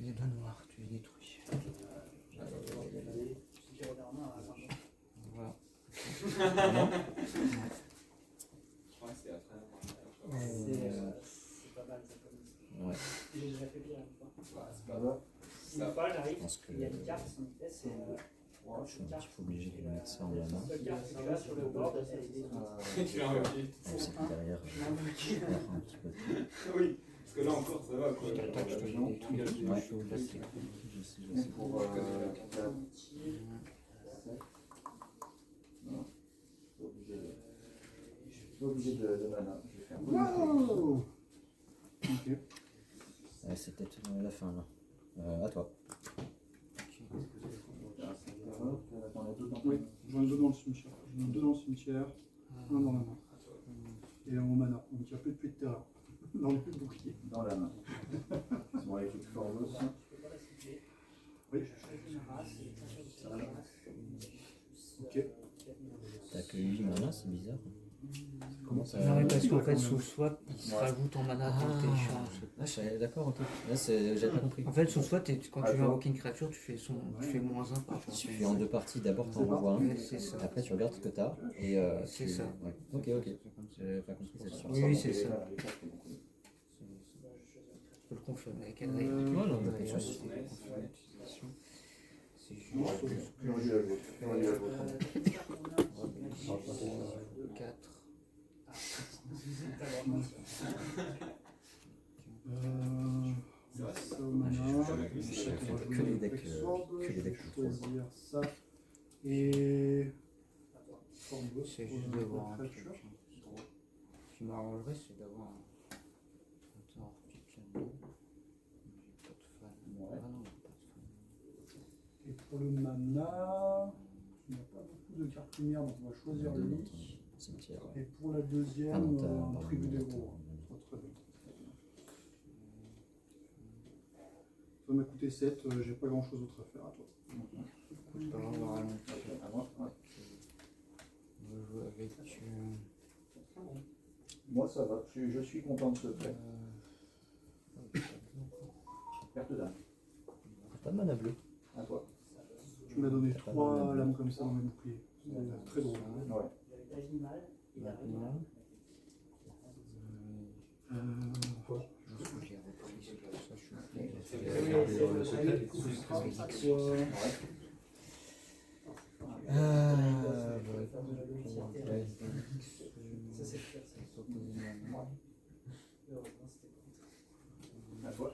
G: Les deux noirs, tu les
D: Non.
E: Je crois que c'est après.
I: C'est pas mal ça comme
D: Ouais.
I: J'ai déjà fait pire une fois.
E: C'est pas grave.
I: Une fois,
D: Je
I: j'arrive,
D: pense que
I: il y a une carte, son vitesse, c'est.
D: je suis un petit peu obligé de mettre ça en mana.
I: La seule carte que là sur le board, elle est
E: Tu l'as invoqué.
D: On sait que derrière, je perds un petit peu.
E: Oui, parce que là encore ça va quoi.
G: Je t'attaque, je te mets des trucs.
D: Ouais.
G: Je sais.
D: Je sais.
F: Pour je suis pas obligé de mana. Je vais faire un
H: Wow. Ok.
D: Ouais, c'est peut-être la fin là. À toi.
H: Oui, j'en ai deux dans le cimetière. J'en ai deux dans le cimetière, un dans la main. Et en mana. Donc il n'y a plus de puits de terreur. Dans les plus de boucliers.
F: dans la main. Bon, écoute, Forlos.
H: Oui.
F: Voilà.
H: Ok.
D: T'as que 8 mana, c'est bizarre. Comment ça
G: Non, mais parce qu'en fait, sous swap, il se rajoute en mana quand tu échanges.
D: Ah, je savais- d'accord, ok. Là, j'avais pas compris.
G: En fait, sous swap, quand tu veux invoquer une créature, tu fais moins 1 par
D: Tu fais en 2 parties, d'abord t'en renvoies un,
G: Ouais, c'est ça.
D: après tu regardes ce que t'as, et
G: C'est
D: tu-
G: ça.
D: Ouais. Ok, ok. J'avais pas compris cette sorte.
G: Oui, c'est ça. Je peux le confirmer avec Adrien.
D: Ouais, non, mais pas de
G: D'ailleurs,
D: souci.
G: c'est confirmer l'utilisation. C'est juste.
F: J'aurais dû la vôtre. J'aurais dû la vôtre.
G: 4.
H: Ça au mana.
D: Que les decks, que les decks je trouve.
H: Choisir ça. Et. Forlos
G: C'est
H: pour
G: juste
H: la
G: d'avoir un
H: créature.
G: truc. Ce qui m'arrangerait, c'est d'avoir un pique là-dedans. J'ai pas de fan.
F: Ouais.
G: Ah non, j'ai pas de fan.
H: Et pour le mana, il n'y a pas beaucoup de cartes lumière, donc on va choisir
D: Deux dans
H: lui.
D: ton cimetière.
H: Et pour la deuxième,
D: Ah non, t'as-
H: un
D: pardon,
H: tribut des
D: t'as-
H: gros. Très bien. Ça m'a coûté 7, j'ai pas grand chose d'autre à faire à toi.
G: C'est pas grave, on va ralentir.
F: À moi, ouais.
G: On va jouer avec.
F: Moi, ça va. Je suis content de ce trait. Perte d'âme.
D: Pas de mana bleu.
F: À toi.
H: Tu m'as donné
D: T'as pas
H: 3
D: mal.
H: lames comme ça dans mes boucliers. C'est très drôle.
F: Ouais.
I: L'animal, il a
G: Maintenant,
H: Euh,
G: je trouve que j'ai repris, c'est pour ça que je suis appelé.
H: ce sera à toi.
I: Ça c'est clair. Heureusement, c'était pas.
F: À toi.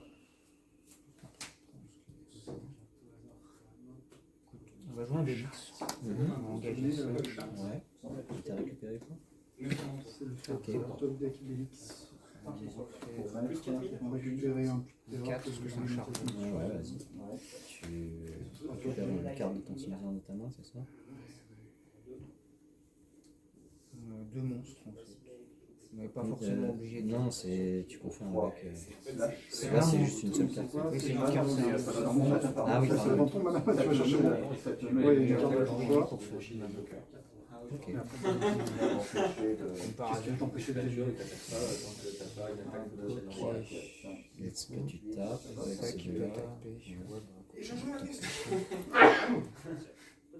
G: On va jouer un Bélix. On va engager ça.
D: Ouais. T'as récupéré quoi?
H: C'est le fait
D: Ok.
H: pour top deck Bélix.
F: Pour
H: On
F: mettre.
H: va récupérer un puits de terreur.
G: 4 parce que c'est un charbon.
D: Ouais, ouais, vas-y.
F: Ouais.
D: Tu récupères une carte de ton cimetière de ta main, c'est ça?
G: 2 monstres en fait. On n'est pas forcément obligé de.
D: Non, c'est. Tu confonds avec.
F: Là,
D: Là, c'est juste une seule carte.
G: Oui, c'est une carte, c'est un.
D: Ah oui,
H: Ça, c'est dans
D: pardon.
H: ton mana, tu vas chercher mon.
F: Oui,
H: une carte de choix.
G: Pour faire du mana.
D: Ok.
H: Et après,
G: Comme par
H: qu'est-ce qui
G: hasard.
H: t'empêchait de
B: créature
H: les
B: et t'as ça, tant que t'as pas une attaque de celle
G: Ok.
D: Let's que tu tapes avec
G: C'est ça
D: ce
G: qui
D: bleu.
G: peut taper. Ouais, bah,
I: Et je joue la question. Tu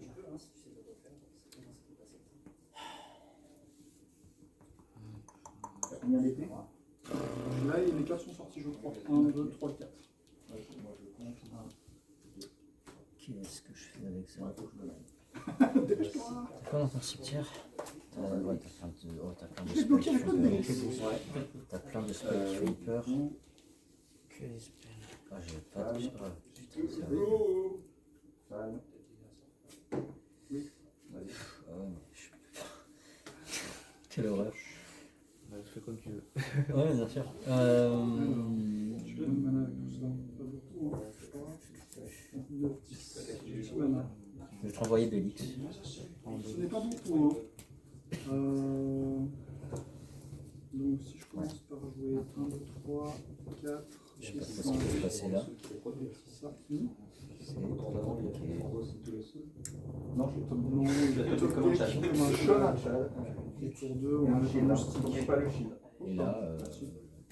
I: peux, hein, si tu sais pas quoi faire. C'est comment ça peut passer.
F: Combien d'épées?
H: Là, les cartes sont sorties, je crois. 1, 2, 3, 4.
F: Moi, je compte.
D: Qu'est-ce que je fais avec ça?
H: Dépêche-toi.
D: T'as quoi dans ton cimetière? Ouais, t'as plein de. Oh, t'as plein de
H: J'ai bloqué
D: spells
H: la
D: qui font
H: code,
D: peur.
H: mais-
D: T'as plein de spells qui font peur.
G: que les spells.
D: Ah, j'ai pas de. Ah, putain, c'est vrai.
F: Fan.
D: Ah ouais, mais je- Quelle horreur.
G: Bah, fais comme tu veux.
D: Ouais, bien sûr.
H: Tu donnes le mana avec tout ça. Pas beaucoup, hein. 9, 10 mana.
D: Je vais te renvoyer Bélix.
H: Ce n'est pas beaucoup, hein. Donc si je commence par jouer 1, 2, 3, 4,
D: Je sais pas trop ce qui peut se passer là.
H: ça.
D: C'est compliqué.
F: Non, je tombe.
H: Non,
F: Top
H: comme un
F: deck,
H: chat.
F: comme un chat.
H: Et pour 2,
F: Et
H: on a
F: un
H: le
F: shield.
H: moustique.
F: N'oubliez pas le shield.
D: Et là,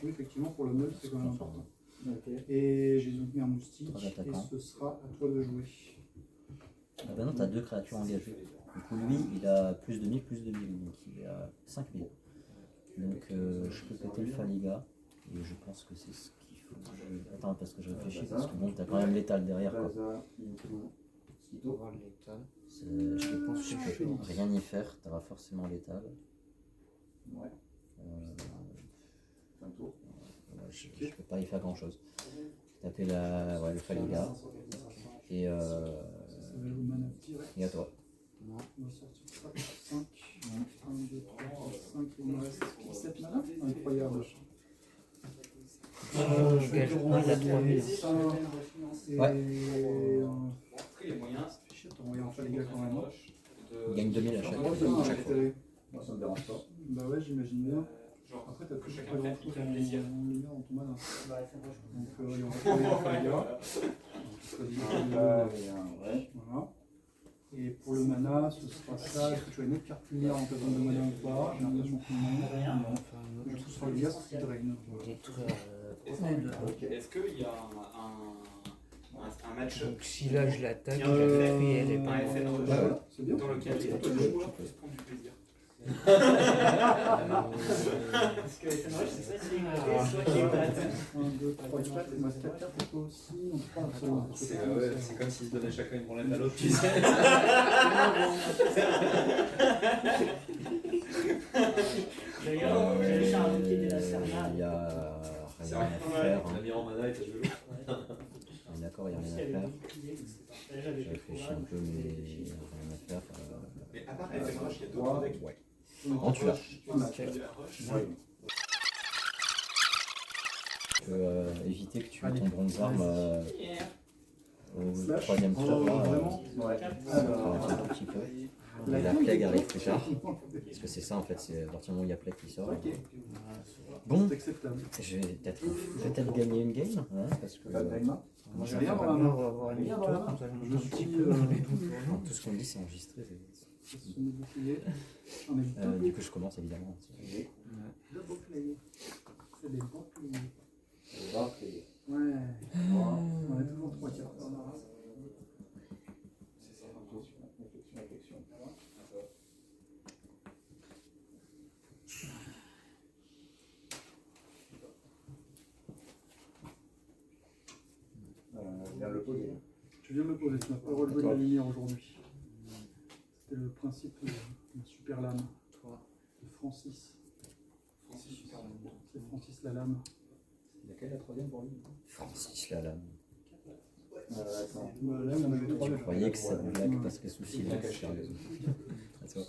H: Oui, effectivement, pour le meuble, c'est quand même important.
F: Ok.
H: Et j'ai donc mis un moustique,
D: Trois
H: et
D: attaquants.
H: ce sera à toi de jouer.
D: ah bah non, t'as 2 créatures engagées. Du coup, lui, il a plus de 1000, donc il est à 5000. Donc je peux péter le Faliga, et je pense que c'est ce qu'il faut. Attends, parce que je réfléchis, parce que bon, t'as quand même l'étal derrière, quoi.
C: On va l'étal.
D: Je pense que tu peux rien y faire, t'auras forcément l'étal.
F: Ouais. Un tour.
D: Je peux pas y faire grand chose. Taper le Faliga. Et
H: Ça va le mana direct.
D: et à toi.
H: On va sortir ça. 5. 1, 2, 3, 4, 5. Il me reste 7 mana. Incroyable. Je vais
G: quel-
H: te
G: il a
H: renvoyer
G: 3000.
H: ça. Et
D: Ouais.
B: Après, les moyens,
H: fait chier de t'envoyer un Faliga quand même.
D: Il gagne 2000 à chaque
H: Oh,
D: fois.
H: putain, intérêt.
F: Moi, ça me dérange pas.
H: Bah ouais, j'imagine bien.
B: genre,
H: Après, t'as plus
B: chacun
H: pas grand
B: fait
H: chose
B: un plaisir.
H: dans ton mana.
I: Bah, elle fait moche.
H: Donc, il y aura pas de Faliga.
F: Ouais.
H: Voilà. Et pour le mana, ce sera ça. Est-ce que tu as une autre carte lumière en ta zone de mana ou pas? J'ai l'impression que non.
I: Rien.
H: Non. Du coup, ce sera le gaz qui draine.
G: Détruire
B: Est-ce qu'il y a un match
G: Donc si là je l'attaque,
B: Il y a un
G: j'appuie, elle est
B: un
G: pas
B: effet de
G: morte.
B: rejet
H: C'est bien.
B: dans lequel
H: C'est
B: les
H: toi
B: deux
H: qui joues.
B: joueurs peuvent prendre du plaisir?
I: Parce que les Rush, c'est soit qui est soit qui est plate.
H: 1, 2, 3, 4. Il me reste 4 cartes pour toi aussi. On peut pas absolument.
B: C'est comme s'ils se donnaient chacun une branlette à l'autre, tu sais.
I: D'ailleurs, j'avais fait un qui était la Serna.
D: Il y a
B: C'est
D: rien
B: vrai.
D: à faire.
B: On a mis en mana et t'as joué l'autre.
D: On est d'accord, il n'y a rien à faire. Je réfléchis un peu, mais il n'y a rien à faire.
B: Mais à part FF Rush, il y a d'autres decks.
D: Ouais. En tu l'as. Tu peux éviter que tu aies ton bronze arme au
H: Slash.
D: troisième
H: Oh,
D: tour.
H: vraiment?
F: Ouais.
D: Un petit peu. Et la plague arrive plus tard. Parce que c'est ça en fait, c'est à partir du moment où il y a plague qui sort.
H: Ok.
D: Bon,
H: C'est acceptable.
D: je vais peut-être gagner une game. Hein, parce que
F: Pas de time.
H: Moi, j'ai
G: Ça
H: rien
G: va
H: dans la
G: bien,
H: main.
G: on va avoir une
H: Rien
G: victoire,
H: dans la main.
G: nous allons
H: Je
G: monter un petit
H: suis.
G: peu dans les doutes.
D: tout ce qu'on dit c'est enregistré.
H: Ça se sont boucliers. J'en ai deux.
D: Du coup je commence évidemment.
H: Deux boucliers. C'est des boucliers.
F: Ouais.
H: Ouais. On a toujours 3 cartes dans la race.
F: Réflexion. Je viens de le poser.
H: Tu viens de me poser, tu n'as pas relevé de la lumière aujourd'hui. C'était le principe de la super lame
G: Toi,
H: de Francis.
B: Francis Super
H: C'est Francis la lame.
F: Laquelle la troisième pour lui?
D: Francis Lalam.
F: Attends.
H: Bah, là, il y en avait 3.
D: Tu croyais que cette blague passait sous silence. Sérieusement. À toi.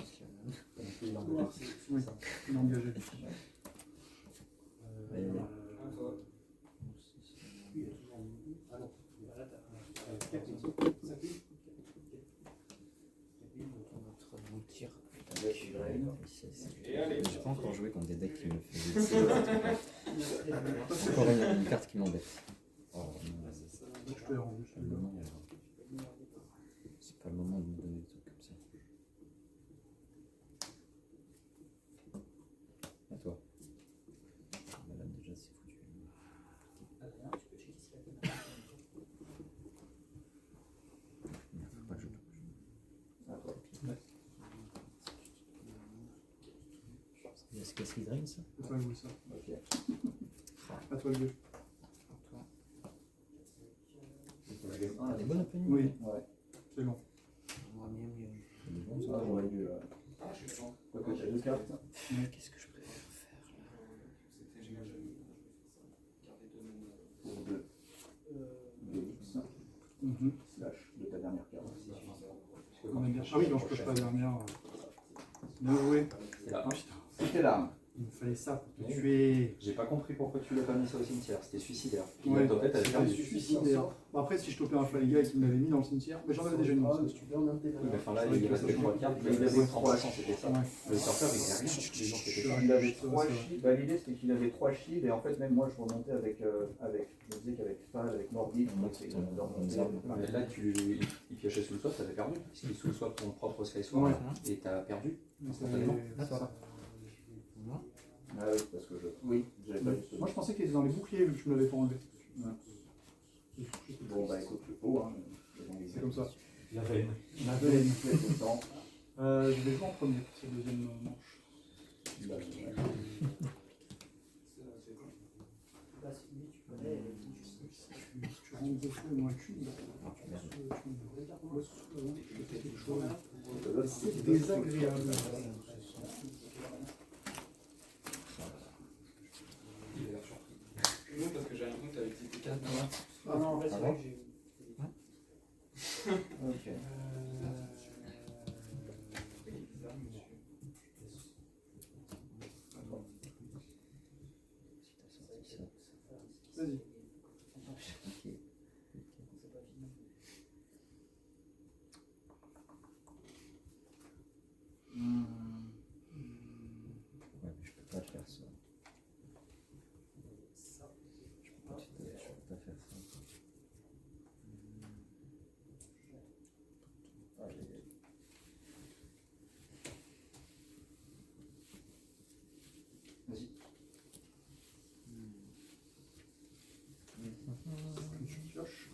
H: Oui, il est engagé.
D: Allez, allez.
G: notre boutir.
D: J'ai pas encore joué contre des decks qui me faisaient encore une carte qui m'embête. Oh, non,
H: Je te l'ai rendu.
D: c'est pas le moment, c'est pas le moment de me donner des trucs comme ça. À toi. Madame, déjà, c'est foutu. Faut pas que je touche. Est-ce que c'est drain ça?
H: C'est toi le ça.
F: Ok.
H: À toi le jeu.
D: Elle est bonne opening?
H: Oui,
F: Ouais.
H: c'est bon.
G: Moi, mieux.
D: Elle est bonne,
F: Ça,
D: ça.
F: j'aurais dû. Quoi que j'ai deux cartes.
D: Qu'est-ce que je préfère faire là?
B: C'était génial, j'avais gardé deux mêmes.
F: Pour deux. DX. Slash de ta dernière carte.
H: On a bien. Ah oui, non, je coche pas la dernière. Bien joué.
B: Là.
H: Ah putain,
F: C'était l'arme.
H: il me fallait ça pour te tuer.
B: J'ai pas compris pourquoi tu l'as pas mis ça au cimetière, c'était suicidaire. Puis
H: Ouais,
B: là, en fait, t'avais
H: c'était
B: perdu.
H: suicidaire. Bon, après, si je topais un Faliga et qu'il me l'avait mis dans le cimetière, mais j'en avais déjà une. Ça, si tu veux.
B: Oui, mais enfin là, il restait 3 cartes, mais il avait 300, c'était ça.
H: Ouais.
B: Le surfeur, il avait rien. Les gens, c'était ça.
F: Il avait
H: Ça,
F: 3
H: c'est vrai.
F: shields. Bah, l'idée c'était qu'il avait 3 shields et en fait même moi je remontais avec je me disais qu'avec Spal, avec Morbid,
D: On monte
F: c'est
D: ton-
F: de remonter.
B: Mais là, il piochait sous le swap, t'avais perdu. Parce qu'il sous le swap ton propre Sky Sword
H: Ouais.
B: et t'as perdu.
H: Instantanément.
G: D'accord.
F: Ah oui, parce que oui, j'avais pas juste.
H: Moi, je pensais qu'il était dans les boucliers vu que tu me l'avais pas enlevé.
F: Bon bah écoute, le pot, hein.
H: C'est comme ça.
F: La veine. La veine.
H: Je vais jouer en premier pour cette deuxième manche.
I: Bah, lui, tu connais, et lui, tu sais.
H: Si tu rentres dessus et moins qu'une, bah, c'est désagréable.
E: Non, parce que j'ai l'impression que t'avais quitté 4 mois.
I: Ah non, en fait, c'est vrai que j'ai eu.
G: Ok.
H: Vas-y.
D: Ouais, mais je peux pas faire ça. Je peux pas faire ça. Allez.
H: Vas-y. Tu pioches.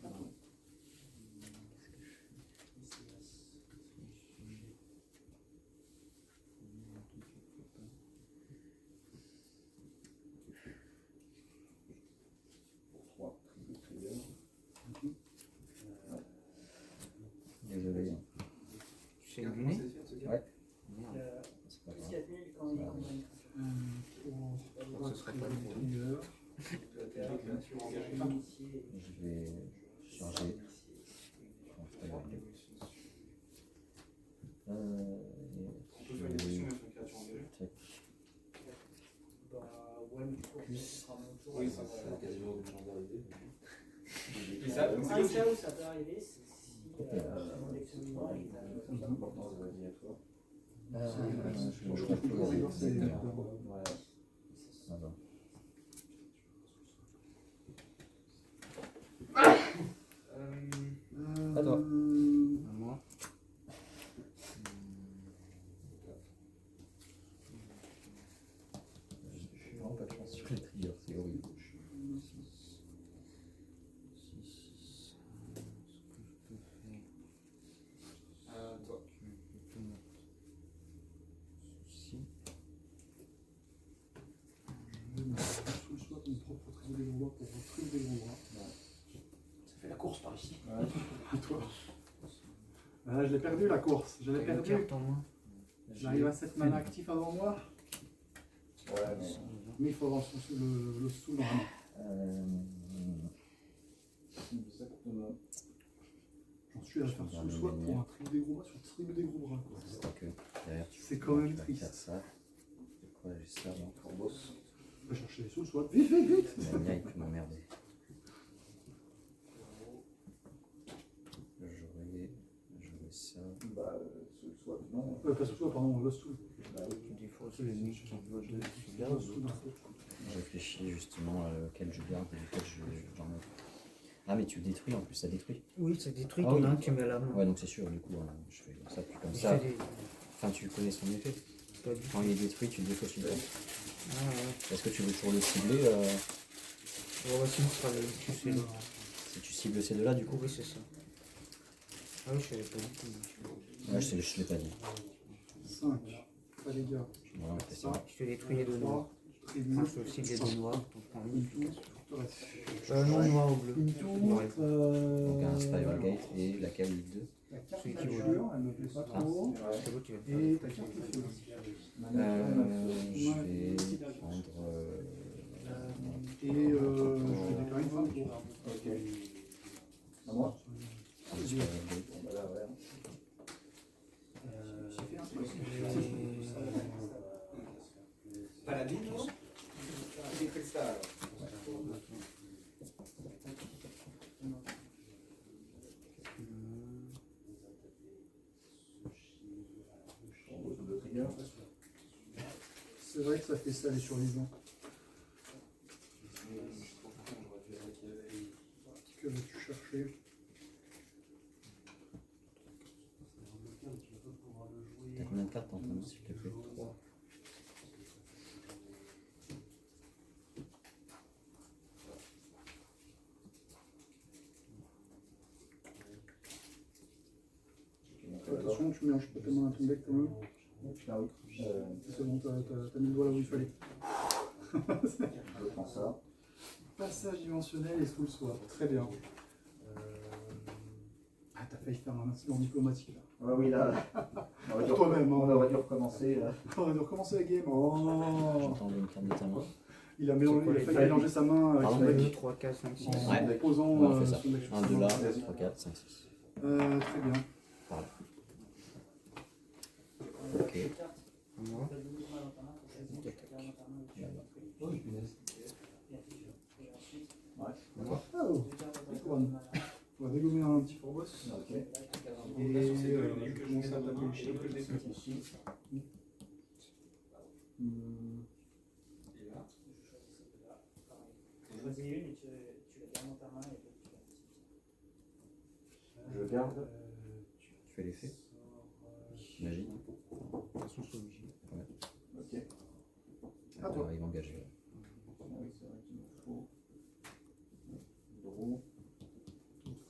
D: Désolé.
G: Tu sais deviner?
D: Ouais.
G: Merde.
D: C'est pas
I: Plus
D: grave.
I: 4000 quand il est en bonne
H: Pour
G: Ce serait pas
H: attribuer
G: le
H: le trigger.
D: Je vais changer.
E: On peut faire une question sur une créature engagée.
I: Bah ouais, mais du coup,
D: Plus.
I: ce sera mon tour.
E: Oui, ça
B: C'est l'occasion d'une chance d'arriver.
E: Et ça,
I: Un
E: c'est
I: cas où ça peut arriver, c'est si mon lectionnement est
B: C'est important de revenir à toi.
D: Je crois que
B: Ouais.
D: Ah bah. À toi.
G: À moi.
D: J'ai vraiment pas de chance sur les triggers, c'est horrible.
G: 6. Ce que je peux faire.
E: toi.
G: Je te note. Souci.
H: Je vais mettre sous le soit mon propre trigger des gros bras pour retrier des gros bras.
I: Ça fait la course par ici.
H: Et toi? Je l'ai perdu la course. Je l'ai
G: T'as une
H: perdu.
G: carte en moins.
H: J'arrive à 7 mana actifs avant moi.
B: Ouais, mais.
H: Mais il faut avoir le sous dans la main.
F: Exactement.
H: J'en suis à faire sous le soit pour un trigger des gros bras sur trigger des gros bras. quoi.
D: C'est que derrière tu
H: C'est quand même
D: tu vas
H: triste.
D: faire ça. Pourquoi j'ai ça non?
B: Corbos.
H: On va chercher les sous le soit. Vite, vite, vite!
D: La mienne, il peut m'emmerder. J'aurais ça.
F: Bah, sous le soit, non.
H: Pas sous le soit, pardon, le sous.
F: Bah oui.
G: Des fois, c'est le mec qui veut de
H: Le sous d'un coup.
D: Je réfléchis justement à lequel je garde et lequel j'en ai. Ah mais tu le détruis en plus, ça détruit.
G: Oui, ça détruit,
D: Ah
G: t'en
D: oui.
G: as un que tu mets à la main.
D: Ouais donc c'est sûr du coup je fais ça puis comme
G: Il
D: ça.
G: fait des-
D: Enfin tu connais son effet.
G: Pas du tout.
D: Quand il est détruit tu le défausses tout le temps.
G: Ah ouais.
D: Est-ce que tu veux toujours le cibler
G: On va sinon, ce sera le c'est là.
D: si tu cibles ces deux là du coup?
G: Oui, c'est ça. Ah oui, je savais pas du tout.
D: Ouais je l'ai pas dit.
H: 5. Pas les gars.
D: Voilà on fait ça.
G: Je te détruis les deux noirs.
H: Tribune.
G: Enfin, je te cible les deux noirs. Donc, je prends une unification.
H: Une
G: Non, noir ou bleu.
H: tour.
D: Donc un Spiral Gate et laquelle 2.
H: La carte
G: Celui qui
H: nature, elle me plaît pas trop.
G: C'est beau, tu vas
H: Et ta carte feu.
D: Je vais prendre
H: Et je vais déclarer une fin de tour.
F: Ok. À moi?
D: un Spiral Gate.
F: Bon, bah là, ouais.
E: Paladin, non? Des cristal.
F: Le trigger.
H: C'est vrai que ça fait ça les survivants. Que vas-tu chercher?
D: T'as combien de cartes en main s'il te plaît?
G: 3.
H: attention, tu mélanges pas tes mains à ton deck quand même.
F: Ah oui.
H: C'est bon, t'as mis le doigt là où il fallait.
F: Je prends ça.
H: Passage dimensionnel et full swap, très bien. Ah, t'as failli faire un incident diplomatique là.
F: Ah oui, là. On va
H: Pour toi-même, hein.
F: on aurait dû recommencer. Là.
H: On va recommencer la game. Oh.
D: J'entendais une carte de ta main.
H: Il a failli mélanger sa main avec
D: Pardon,
H: son
G: 2,
H: deck.
G: 3, 4, 5, 6.
H: En
D: Ouais.
H: posant
D: On fait ça.
H: son deck sur
D: 1,
H: sa
D: 2
H: main.
D: là, 3, 4, 5, 6.
H: Très bien.
D: Voilà. Ok.
G: Moi.
F: Oh, punaise.
H: Oh, One. On va dégommer un petit four boss.
F: Ok.
H: Et je vais commencer à taper les chiffres.
F: Ici.
I: Choisis une et tu la gardes dans ta main et l'autre tu la mets.
F: Je garde.
G: Tu fais l'effet.
D: Magie.
G: De toute façon, je suis obligé.
F: Ok.
H: À toi.
D: Il va engager.
F: Ah oui, c'est vrai qu'il me faut. Draw.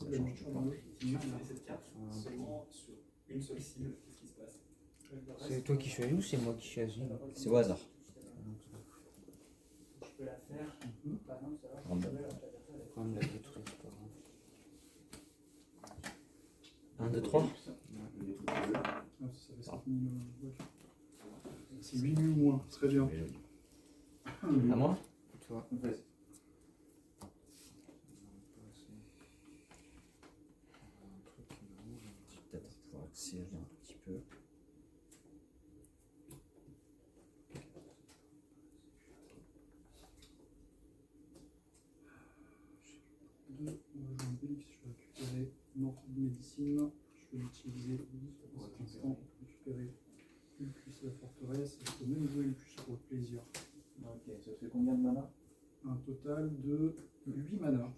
D: Ça change tout le temps.
B: Cette carte seulement sur une seule cible, qu'est-ce qui se passe?
G: C'est toi qui choisis ou c'est moi qui choisis?
D: C'est au hasard.
I: Je peux la faire. Par exemple, ça va.
D: Random.
G: Quand même la détruire, c'est pas grave.
D: 1, 2, 3.
H: Ah, ça fait 5 minimum. C'est 8 nuits ou moins, très bien.
D: À moi?
G: Toi.
F: Vas-y.
D: Peut-être pouvoir accélérer un petit peu.
H: On va jouer un Bélix, je vais récupérer une ordre de médecine. Je vais l'utiliser pour cet instant pour récupérer Ulcus et la forteresse. Je peux même jouer Ulcus pour le plaisir.
F: Ok, ça fait combien de mana?
H: Un total de 8 mana.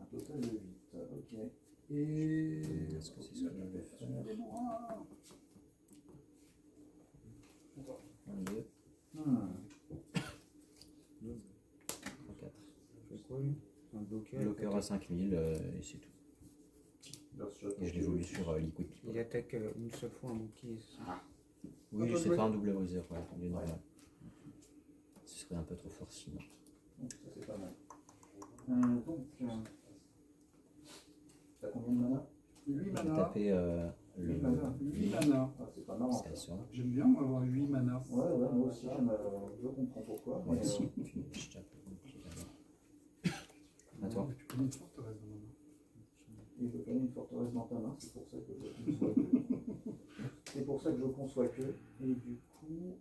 F: Un total de 8. Ok.
H: Et.
D: Est-ce que c'est ce que je vais faire? 1, 2, 3, 4.
G: Je fais quoi lui? Un bloqueur.
D: Bloqueur à 5000 et c'est tout. Et je l'évolue sur Liquid People.
G: Il attaque une seule fois un bouclier. C'est ça.
D: Oui, j'essaie de faire un double briseur, ouais, du normal. Ce serait un peu trop fort sinon.
F: Donc ça c'est pas mal. Donc, t'as combien de mana?
H: 8
D: Je vais
H: mana.
D: taper le
H: 8 mana. 8 mana.
F: Ah, c'est pas marrant ça.
H: J'aime bien avoir 8 mana.
F: Ouais, ouais, moi aussi, je comprends pourquoi.
D: Moi
F: mais,
D: aussi. Puis je tape le bouclier là-bas. À toi.
H: Tu connais une forteresse dans ma main.
F: Il veut gagner une forteresse dans ta main, c'est pour ça que je conçois que. C'est pour ça que je conçois que. Et du coup.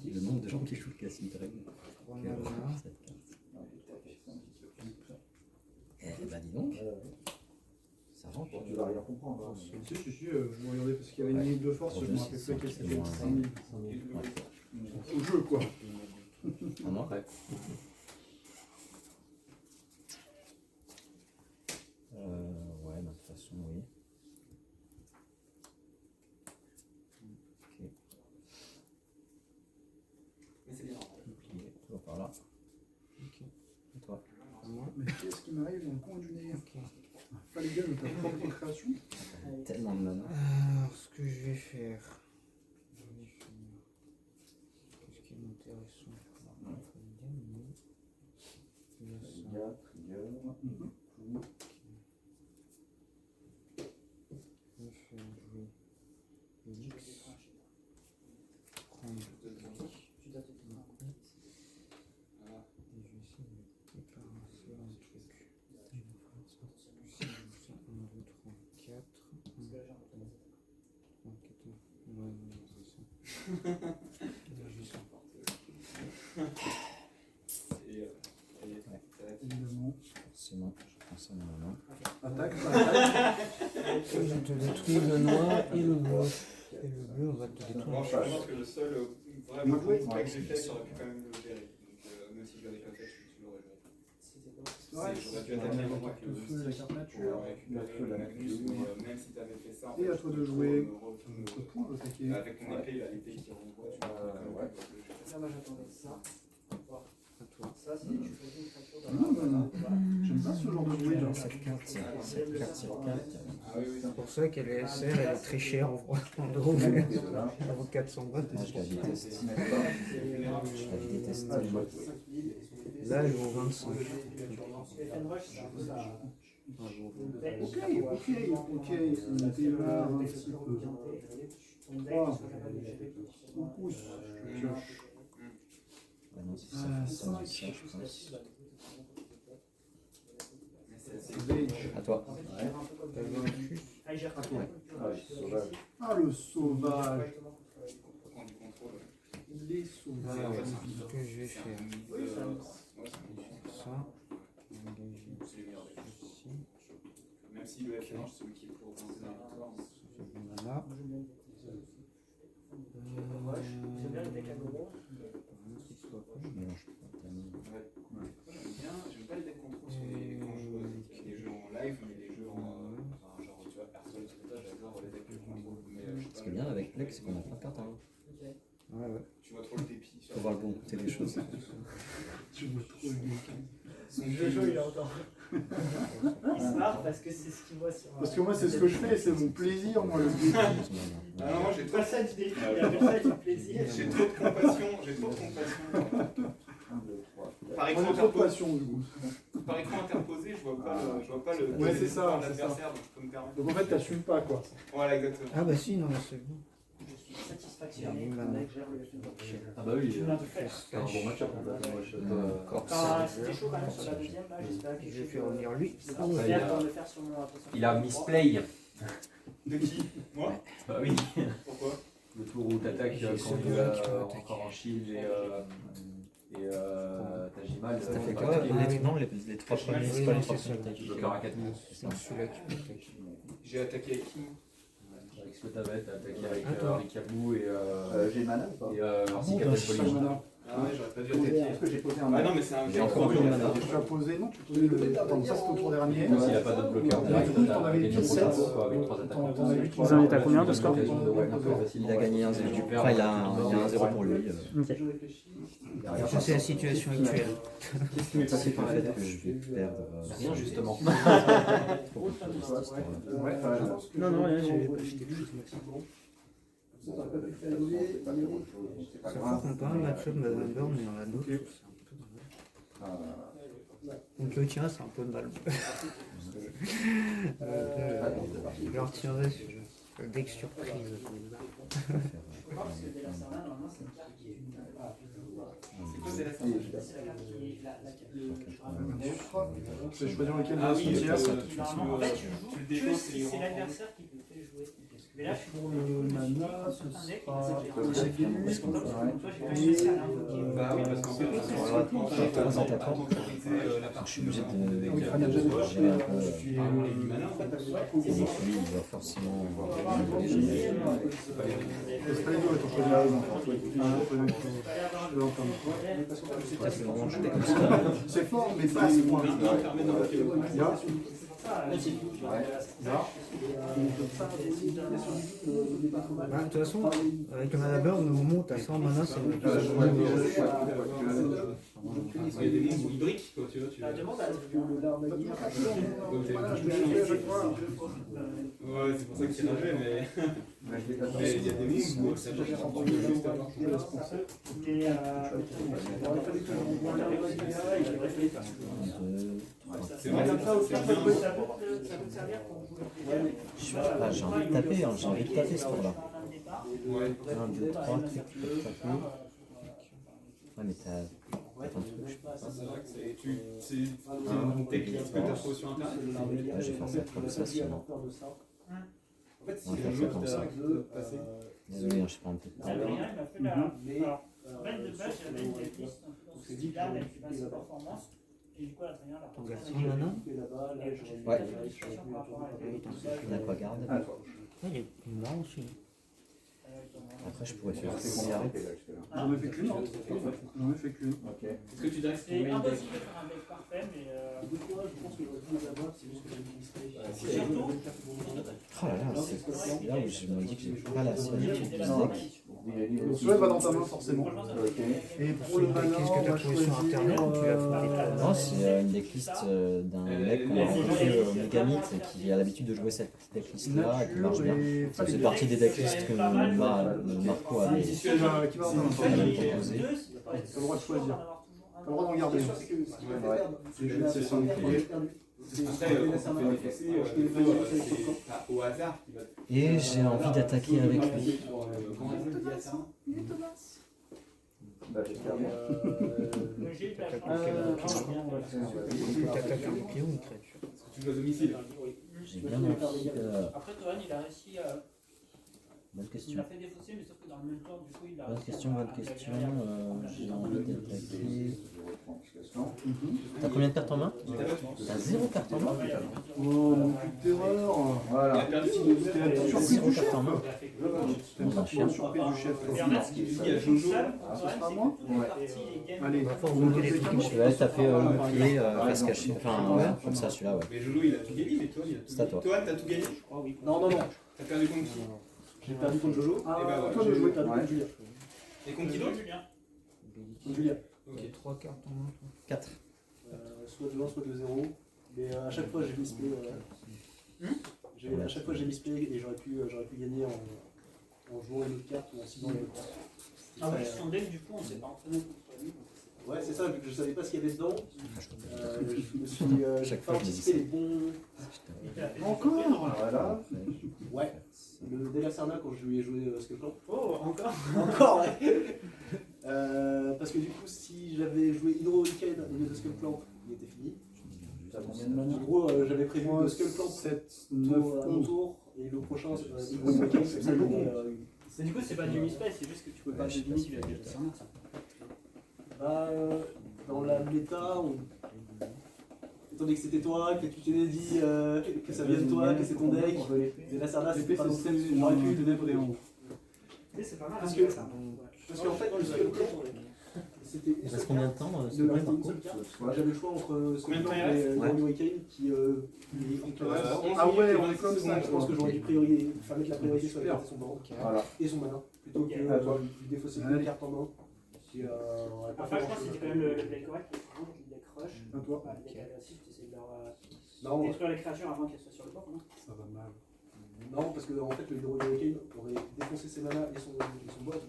D: Le nombre de gens qui jouent Castle Dragon.
G: 3 mana.
D: Cette carte. Eh bah dis donc, ça rentre.
F: Bon, tu vas rien comprendre. Hein.
H: Si, je vais regarder parce qu'il y avait une limite de force, je me rappelle plus laquelle c'était.
D: Moins
H: 5000.
D: Ouais.
H: Au jeu quoi.
D: À moi?
B: Ouais.
D: Ouais, de toute façon, oui. Ok.
B: Mais c'est bien.
D: Bouclier, toujours par là.
G: Ok.
D: Et toi?
H: Mais qu'est-ce qui m'arrive dans le coin du nez? Faliga de ta propre création?
D: Tellement de mana.
G: Alors, ce que je vais faire. Qu'est-ce qui est intéressant?
F: Trigger, trigger.
G: Je vais faire jouer Elix. Prendre
I: Tu dois te prendre.
G: et je vais essayer de débarrasser un truc. 1, 2, 3, 4. 1, 2, 3, 4. Ouais, c'est ça.
H: Évidemment.
D: Forcément, je prends ça dans la main.
H: Attaque,
G: Je te détruis le noir et le bleu. Et le bleu, on va te détruire.
B: Bon, je pense que le seul vrai
H: Moi,
B: coup
H: ouais,
B: que j'ai fait, j'aurais pu quand même le gérer. Donc, même si je l'avais pas fait, tu l'aurais géré.
H: Ouais,
B: J'aurais dû attaquer avant avec le
H: feu, la carte nature.
B: pour récupérer la nature, mais même si tu avais fait ça, en
H: Et
B: fait,
H: à toi
B: tu
H: de
B: peux
H: jouer.
B: me-
H: Coup de poing, attaquer.
B: Avec ton épée, là, l'épée qui renvoie, tu peux
F: ouais.
I: Là, moi j'attendais ça. Ça, c'est tu choisis une créature dans
H: J'aime pas ce genre de bruit là.
D: Cette carte, cette carte.
G: C'est pour ça qu'elle est SR, elle est très chère en euros. Elle vaut 400 balles.
D: Moi, je la déteste. Je la déteste.
G: Là, elle vaut 25.
H: Ok, on démarre un petit peu. 3. On pousse. Je pioche.
D: Ouais, non, c'est ça, ça, je pense.
G: À toi.
H: Ah, le sauvage. Les sauvages.
G: Ce que je vais faire. Ça.
E: Même si le FNH, c'est celui qui est pour avancer dans la victoire.
G: Voilà.
I: J'aime bien le deck aggro.
D: Je mélange pas.
E: J'aime pas les decks contrôle sur les jeux en live, mais les jeux en. Enfin, genre, tu vois, Hearthstone, etc. J'adore les decks contrôle. Mais
D: Ce qui est bien avec Plex, c'est qu'on a plein de cartes en haut.
G: Ouais, ouais.
E: tu vois trop le dépit.
D: Faut voir le bon côté des choses.
H: Tu vois trop le mec.
I: Son Jojo, il est encore. Il se marre parce que c'est ce qu'il voit sur.
H: Parce que moi, c'est ce que je fais, c'est mon plaisir, moi, le dépit.
E: Ah non, moi j'ai trop
I: Pas ça du défi, il appelle ça du plaisir.
E: J'ai trop de compassion, Par
H: On a
E: écran
H: trop de
E: interposé,
H: passion, du coup.
E: par écran interposé, je vois pas le
H: Ouais, c'est ça,
E: de
H: c'est
E: l'adversaire, donc je peux me permettre.
H: Donc en fait, t'assumes pas, quoi.
E: Voilà, exactement.
G: Ah bah si, non, c'est bon.
I: Je suis satisfactionné quand le mec gère le FNJ.
B: Ah bah oui,
I: Tu l'as fait.
B: c'est un bon match-up en fait. Moi, je-
I: Enfin, c'était chaud quand même sur la deuxième, là, j'espère que
G: Je vais faire revenir lui.
I: Je vais pas
B: Après,
I: faire comme le faire sur mon impression.
B: Il a misplay.
E: De qui? Moi?
B: Bah oui.
E: Pourquoi?
B: Le tour où t'attaques
G: J'ai
B: quand
G: celui
B: il
G: qui
B: a
G: va attaquer.
B: encore en shield et t'as Jimal.
G: Ça fait
B: pas
G: quoi,
B: attaqué.
D: Non, les trois premiers, c'est pas les trois premiers attaques.
B: Bloqueur à 4 minutes.
G: C'est celui-là qui peut attaquer.
E: J'ai attaqué avec qui?
B: Avec Slotavet, t'as attaqué avec
G: Attends.
B: Ricabou et
F: J'ai mana ou pas
B: ainsi qu'à
H: Bon,
B: Police.
E: Ah ouais, j'aurais pas dû attaquer.
F: Est-ce que j'ai posé un
E: Ah
F: mana
E: non, mais c'est un
B: Il y a encore autant de mana.
H: Tu as posé, non, tu posais le. Attends, ça c'était au tour dernier.
B: S'il n'a pas d'autre bloqueur direct,
H: T'en
B: t'as
H: avais
B: gagné
H: 17.
B: 7 avec 3 attaques.
H: T'en avais 8.
A: Vous en êtes à combien de score?
D: Il a gagné 1-0. Enfin, il a un 0 pour lui.
A: Ok.
G: Ça, c'est la situation actuelle.
D: Qu'est-ce qui m'est passé par le fait que je vais perdre
B: Rien justement.
H: Ouais, t'as raison.
A: Non, non, rien, j'ai pas
G: Ça prend pas un match-up November, mais dans la nôtre, c'est un peu mal. Donc le tien, c'est un peu mal. Je leur tirerai sur le deck surprise.
I: Je pense que dès la Serna, normalement, c'est une carte qui est une.
E: C'est quoi, c'est la Serna?
I: C'est la carte qui est.
H: Tu vas choisir lequel
E: Ah
H: de
E: oui,
H: cimetière.
I: Normalement, en fait, tu joues que si c'est l'adversaire qui te fait jouer. Mais là, je suis
H: Pour le mana, ce sera.
I: Toi, j'ai quand même réussi à l'invoquer.
E: Bah oui, parce qu'en fait,
D: Je suis obligé de gérer un peu. Et donc lui, il va forcément.
H: C'est pas les deux, t'en choisis un, je vais entendre.
D: Là, c'est vraiment joué comme ça.
H: C'est fort, mais pas à ce point. Là,
G: Bah, de toute façon, avec le mana burn, au moment où t'as 100 mana, c'est
E: Il y a des monstres hybriques, quoi, tu vois.
I: La demande à
E: Ouais, c'est pour ça qu'il y a un jeu, mais il y a des monstres où ça change juste avant. C'est vrai, comme ça, aussi,
I: ça peut te servir pour jouer.
D: Là, j'ai envie de taper, hein, j'ai envie de taper ce tour-là.
E: Ouais.
D: 1, 2, 3, trucs qui peuvent taper. Ouais, mais t'as plein de trucs, je peux pas.
E: C'est vrai que c'est une technique que tu as reçue sur internet.
D: Là, j'ai fait ça comme ça, sinon.
E: En fait, si
D: On
E: le
D: va
E: jeu
D: faire comme ça.
E: passé.
D: Désolé, hein, je prends un peu de temps.
I: Adrien, il m'a fait la. Alors, en fait, de base, j'avais une liste un peu dans ce style-là, avec une basse performance. Et du coup, Adrien l'a
G: ton garçon mana.
D: Ouais. On a quoi garde.
G: Il est marrant aussi.
D: Après, je pourrais faire ça.
H: j'en ai fait qu'une. J'en ai fait qu'une.
E: Est-ce que tu dirais que c'est
I: C'est
E: ton main deck?
I: impossible de faire un deck parfait, mais.
D: Oh là là, c'est là où je me dis que j'ai pas la solitude du deck.
F: Donc
H: celui-là va dans ta main forcément.
F: Et pour le mana,
G: Qu'est-ce que
F: on
G: t'as
F: va
G: trouvé sur
F: choisir.
G: internet ou tu l'as fait?
D: Non, c'est une decklist d'un mec qu'on a rencontré au Megamyth qui a l'habitude de jouer cette decklist-là et qui marche bien. Ça faisait partie des decklists que Marco avait
F: Qui va dans ta main.
D: proposé.
F: T'as le droit de choisir. T'as le droit d'en garder.
H: C'est son équilibre.
B: Après, on fait défausser, c'est au hasard qui va.
D: Et j'ai envie d'attaquer avec lui.
F: Bah, j'espère bien.
G: T'attaques un bouclier ou une créature?
B: Tu joues à domicile.
D: J'ai bien envie de...
I: Après, Toran, il a réussi à.
D: Bonne
I: Il
D: question.
I: l'a fait défausser, mais sauf que dans le même temps, du coup, il a.
D: Bonne question, bonne question. J'ai envie d'attaquer... T'as combien de cartes en main? T'as 0 cartes en main?
F: Oh, mon coup de terreur.
B: Il a perdu
F: Surprise
D: 0
F: du chef.
D: cartes en main.
F: T'as
D: un chien.
F: surprise du chef.
I: Et en fait, ce qui
B: Il y a Jojo.
F: Ce sera moi.
H: Allez,
G: À force de monter les trucs,
D: Je vais aller taper le bouclier, face cachée. Enfin, ouais, comme ça, celui-là, ouais.
B: Mais Jojo, il a tout gagné, mais toi, il a tout
D: C'est à
B: gagné.
D: toi.
B: Toi, t'as tout gagné?
F: Non, non, non.
B: T'as perdu contre qui?
F: J'ai perdu contre Jojo.
B: Eh ben voilà.
F: Toi, j'ai joué, perdu contre Julia.
B: Et contre qui d'autre?
F: Contre Julia.
B: Ok.
G: 3 cartes en main.
D: 4.
F: Soit de 1, soit de 0. Mais à chaque fois, j'ai misplay. À chaque fois, j'ai misplay et j'aurais pu gagner en jouant une autre carte ou en citant une autre carte.
I: Ah oui, son deck, du coup, on s'est pas entraîné contre lui.
F: Ouais, c'est ça, vu que je savais pas ce qu'il y avait dedans. Je me suis
D: Chaque
F: pas
D: fois, je dis
F: anticipé
D: ça.
F: les bons.
H: encore.
F: Voilà. Ouais. Le Delacerna quand je lui ai joué Skullclamp.
I: Oh, encore.
F: Encore, ouais. Parce que du coup, si j'avais joué Hydro Hurricane au lieu de Skullclamp, il était fini. En gros, j'avais prévu
H: Moi,
F: Skullclamp
H: 7,
F: à
H: 9,
F: mon
H: 11.
F: tour et le prochain Hydro Hurricane. Ça
I: Mais du coup, c'est pas du misplay, c'est juste que tu peux pas deviner qu'il a déjà ça.
F: Bah, dans la méta, étant donné que c'était toi, que tu t'es dit que ça vient de toi, que c'est ton deck, Delacerna c'était pas non plus, j'aurais pu te donner en haut.
I: C'est pas mal.
F: Parce que, parce qu'en fait, le Skullclamp, c'était.
D: Il reste combien de temps
F: De la J'avais le choix entre Skullclamp et Hydro Hurricane qui.
H: Ah ouais, on est comme
F: ça.
H: ça.
F: Je pense que j'aurais dû faire mettre la priorité sur les cartes de son banc et son mana plutôt que lui défausser une carte en main.
I: Après, je pense que c'était quand même le deck correct, le deck rush.
H: À toi.
I: Le deck agressif, tu essaies de
F: Non,
I: détruire les créatures avant qu'elles soient sur le bord, non?
H: Ça va mal.
F: non, parce que en fait, le Hydro Hurricane aurait défoncé ses mana et son board.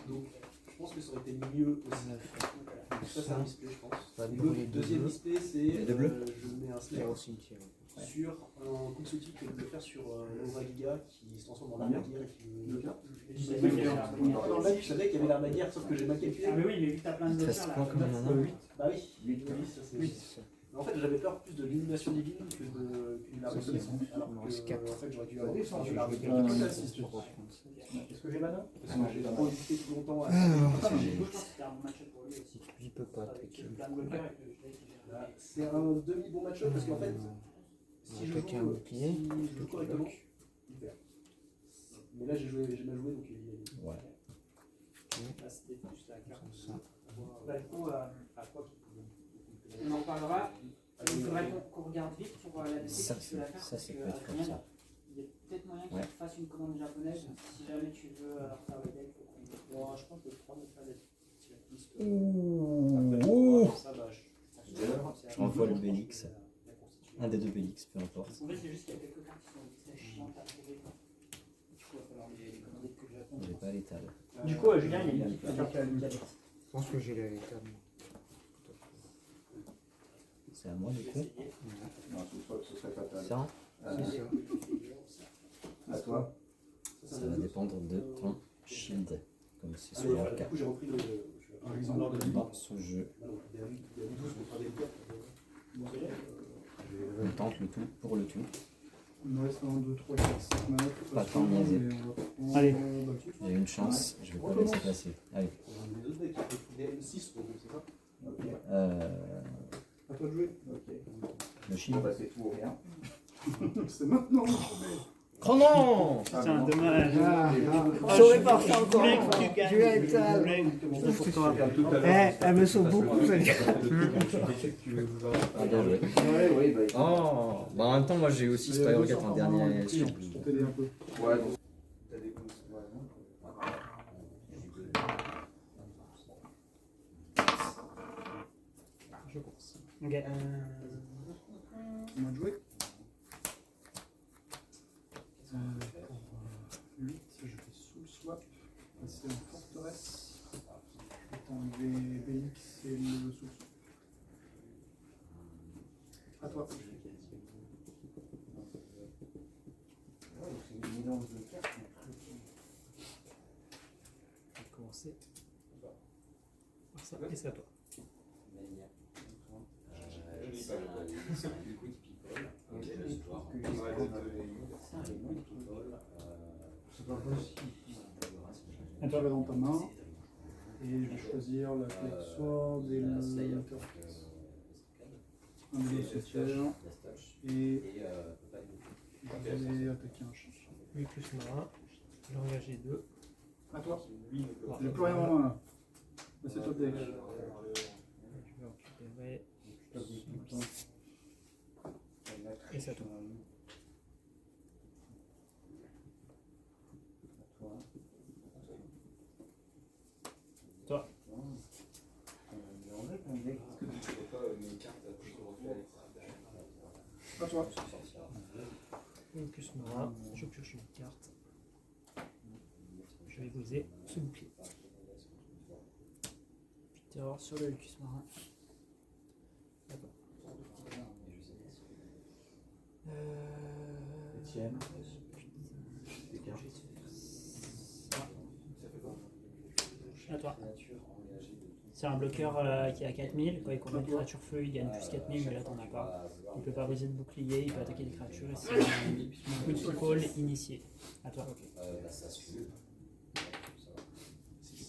F: Donc, je pense que ça aurait été mieux aussi. Donc, ça, c'est un misplay, je pense.
G: Pas de
F: Et
G: bruit,
F: le
G: de
F: deuxième
G: bleu.
F: misplay, c'est
D: Et de bleu.
F: je mets un
G: Faire
F: snare
G: au cimetière.
F: sur un coup de souti que je peux faire sur l'Ovra Giga qui se transforme en arme guerre et qui. Dans le deck, je savais qu'il y avait l'arme guerre, sauf que j'ai mal calculé.
I: Ah, mais oui, il est vite à plein de
D: Il te reste
I: là.
D: quoi comme mana?
F: Bah oui, 8, ça c'est. Mais en fait, j'avais peur plus de l'illumination divine que d'une l'arme guerre. Alors
G: Il en
F: que,
G: reste quatre.
F: en fait, j'aurais dû avoir l'arme guerre. Est-ce que j'ai mana? Parce que j'ai trop hésité tout longtemps à.
I: Je pense que c'était un bon match-up pour lui aussi.
G: Il peut pas
I: Avec
G: attaquer.
I: plein de bloqueurs et que je l'ai qui
F: Bah, c'est un demi-bon match-up parce qu'en fait, si je
G: attaquer un
F: joue,
G: bouclier,
F: si je joue correctement, il perd. Mais là, j'ai mal joué donc il a
D: Ouais.
I: Là, c'était plus la carte.
G: Ça.
I: Bah, du coup, on en parlera. Il faudrait qu'on regarde vite pour la DC
D: Ça,
I: qui peut la faire.
D: ça,
I: parce
D: ça
I: que,
D: peut être comme
I: Adrien,
D: ça.
I: il y a peut-être moyen qu'il
D: Ouais.
I: fasse une commande japonaise. Si jamais tu veux faire le deck, faut qu'on. Bon, je pense que je vais prendre le faire si la piste.
D: Ouh.
I: Ça, bah,
D: Je renvoie le Bélix. Un des deux Bélix, peu importe.
I: En fait, c'est juste qu'il y a quelques cartes qui sont très chiantes à trouver. Du coup, il va falloir les commander depuis le Japon.
D: J'ai pas l'étal.
I: Du coup, Julien, il a dit que
G: Je pense que j'ai la létale.
D: C'est à moi du coup.
F: Non, ce serait fatal.
D: Ça,
G: C'est ça.
F: À toi.
D: ça va dépendre de ton shield. Comme c'est
F: Allez,
D: souvent le
F: du
D: cas.
F: coup, j'ai repris le.
D: Dans ce jeu, on tente le tout pour le tout.
H: Il me reste 1, 2, 3, 4, 5 mana.
D: Pas tant niaiser.
H: Allez.
D: J'ai une chance, je vais pas laisser passer. Allez.
H: À toi de jouer.
D: Le shield.
F: C'est tout ou rien.
H: C'est maintenant.
D: Oh non!
I: Putain, dommage.
G: J'aurais pas fait encore.
I: Je
G: vais être là. Elle me sauve beaucoup, celle-là.
D: Ah, bien joué. Oh! Bah en même temps, moi j'ai aussi Spiregat en dernier shield.
H: T'aider un peu.
F: Ouais, donc.
A: Ok.
H: On va jouer. Pour 8, je fais soul swap. Passer en forteresse. Je vais t'enlever Bélix et le soul swap. À toi.
F: C'est une mélange de cartes.
A: Je vais commencer par ça et c'est à toi.
B: C'est un liquid people. Ok, l'histoire.
F: C'est pas possible.
H: Tu vas dans ta main. Et je vais choisir la Flight Sword et le Turf. Un de nos soutiens. Et je vais attaquer un chien.
A: 8 plus marin. J'ai engagé 2.
H: À toi. J'ai plus rien en main là. Là, c'est top deck.
A: Je vais récupérer. Et c'est à toi. Toi.
H: À toi.
A: 1 plus marin. Je pioche une carte. Je vais briser ce bouclier. Peter sur le Lucus marin. D'accord.
F: Etienne.
A: À toi. C'est un bloqueur qui est à 4000. Quand il combat des créatures feu, il gagne plus 4000, mais là t'en as pas. Il peut pas briser de bouclier, il peut attaquer des créatures et c'est un coup de call initié. À toi.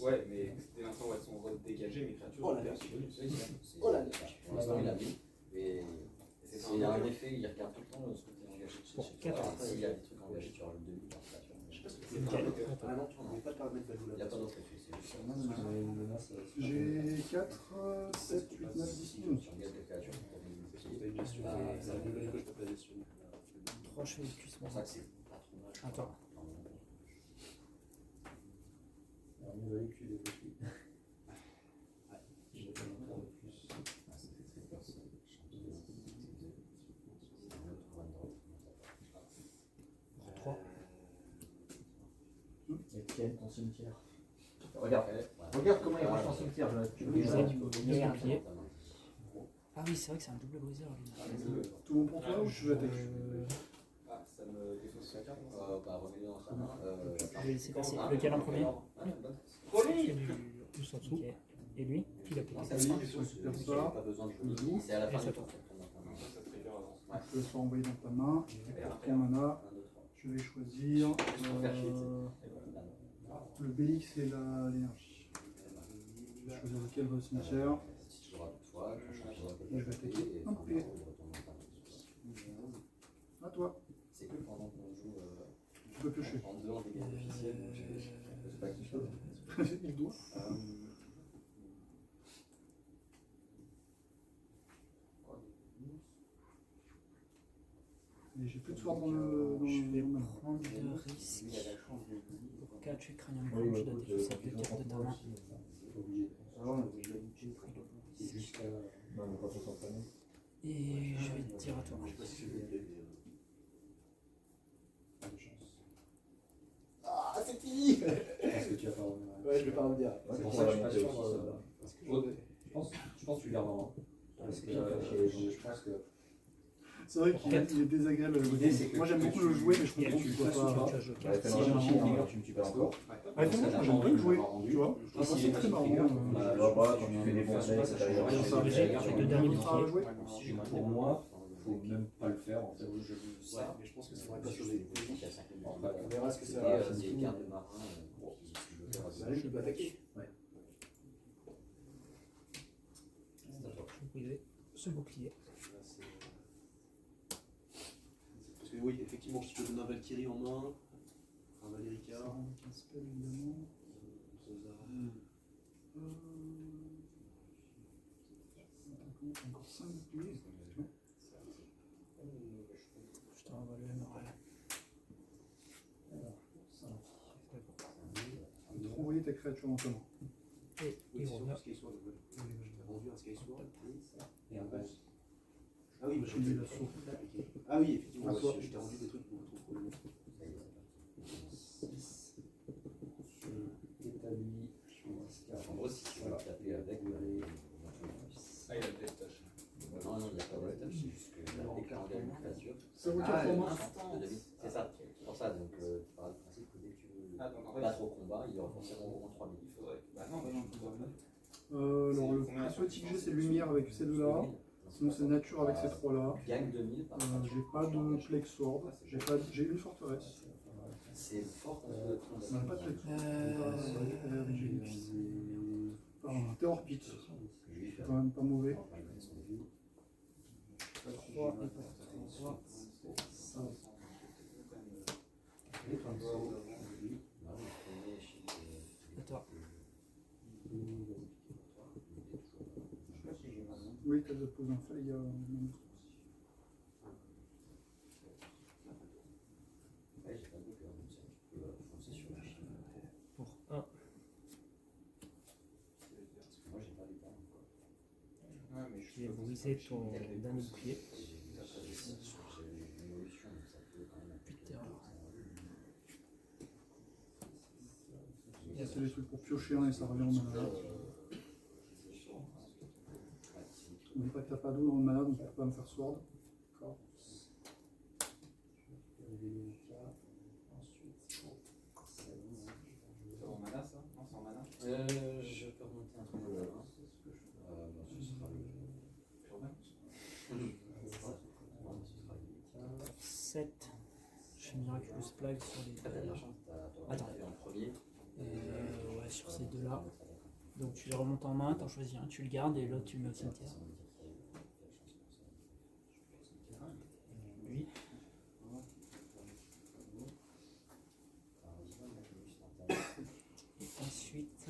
E: Ouais, mais dès l'instant où elles sont dégagées, mes créatures
F: Oh là là.
E: Oh là
D: S'il y a un effet, il regarde tout le temps ce que tu es engagé.
A: Pour 4.
D: S'il y a des trucs engagés, tu auras le demi par créature.
A: Nickel.
F: Ah non, tu ne pouvais pas te permettre de jouer
D: Il n'y a pas
F: là.
D: d'autre effet, c'est juste
H: J'ai 4, 7, 8, 9, 10, 11.
D: tu engages des créatures, tu as une gestion.
A: 3 cheveux de cuisse.
D: C'est pour ça que c'est pas trop mal.
A: À toi.
F: Alors, mieux valu que tu défais. J'ai pas un peu plus. Etienne, ton cimetière. Regarde, regarde comment il range ton cimetière. Tu veux
A: Ah oui, c'est vrai que c'est un double briseur.
H: Tout bon pour toi ou tu veux attaquer?
E: Ah, ça me défausse la carte.
D: Remets-le dans sa main.
A: Je vais laisser passer. Lequel en premier? Du sans dessous. Et lui, il a pris.
D: Pas besoin de jouer. C'est à la fin du tour.
H: Je peux le envoyer dans ta main. Et pour ton mana, je vais choisir le Bélix et l'énergie. Je vais choisir lequel va au cimetière. Et je vais attaquer un bouclier. À toi.
D: C'est que pendant qu'on joue
H: Tu peux piocher.
D: en dehors des cartes officielles, donc je sais pas qui chose.
H: Il doit. Et j'ai plus de soir dans le.
A: Je vais prendre le risque. Pour 4, je suis crânien blanc, je dois défausser deux cartes de ta main. Et je vais te dire à toi.
F: Ah, c'est fini.
B: Est-ce que tu vas pas revenir?
F: Ouais, je vais pas revenir.
B: C'est pour ça que je suis pas sûr. Je pense que tu gardes en main. Parce que je pense que.
H: C'est vrai qu'il est désagréable à jouer. Moi j'aime beaucoup le jouer, mais je comprends que tu dois pas.
B: Tu me tues pas encore.
H: Ouais, moi j'aime bien le jouer, tu vois. Je trouve ça très marrant.
B: Quand tu fais des bons plays, ça t'arrive à
A: J'ai deux derniers
H: à jouer.
B: Pour moi, faut même pas le faire en fait.
F: Ça, mais je pense que ça va pas sauver.
B: On
F: On verra ce que ça va
D: des cartes de marin.
F: Je peux attaquer.
A: Je vais briser ce bouclier.
F: Parce que oui, effectivement, si tu te donnes un Valkyrie en main, un Valerica.
H: Un spell évidemment. Encore 5 boucliers.
A: Je te renvoie le moral.
H: Tu renvoyer ta créature dans ta main.
A: Et il revient.
F: réduire un Sky Sword.
B: Et en fait,
F: Ah oui,
H: J'ai mis la sauce.
F: Ah oui, effectivement,
B: Moi aussi,
F: je t'ai rendu des trucs beaucoup trop cool.
B: établi. En gros, si tu veux taper avec, bah, les.
E: Ah, il a peut-être tâche.
B: Non, non, il n'y a pas de tâche, c'est juste que dès que tu engages une créature.
H: Ça vaut
B: Ah,
H: 4 mois.
B: c'est ça. C'est pour ça, donc, par le principe que dès que tu veux battre au combat, il y aura forcément au moins 3000.
E: Il faudrait. Bah non, je dois mettre.
H: Alors, le plus petit que j'ai, c'est lumière avec ces deux-là. Sinon, c'est nature avec ces trois-là.
B: Gagne 2000 par
H: J'ai pas de Plague Sword. J'ai une forteresse.
B: C'est fort.
H: Non, j'ai pas de Plague Sword. J'ai un Terror Pit. C'est quand même pas mauvais.
A: 3 et pour 3.
H: Ça.
A: Attends.
H: Oui, t'as déjà posé un fait, il y a.
A: Pour 1. Je vais briser ton dernier bouclier. Putain.
H: Ça, c'est les trucs pour piocher un et ça revient en mana. N'oublie pas que t'as pas d'eau dans le mana, donc tu peux pas me faire sword. D'accord.
E: C'est en mana ça? Non, c'est en mana.
B: Je peux remonter un truc de là. Ce sera le.
A: 7. Je fais Miraculous Plague sur les. Attends.
B: En premier.
A: Ouais, sur ces deux-là. Donc tu les remontes en main, t'en choisis un, tu le gardes et l'autre tu le mets au cimetière. Lui. Et ensuite,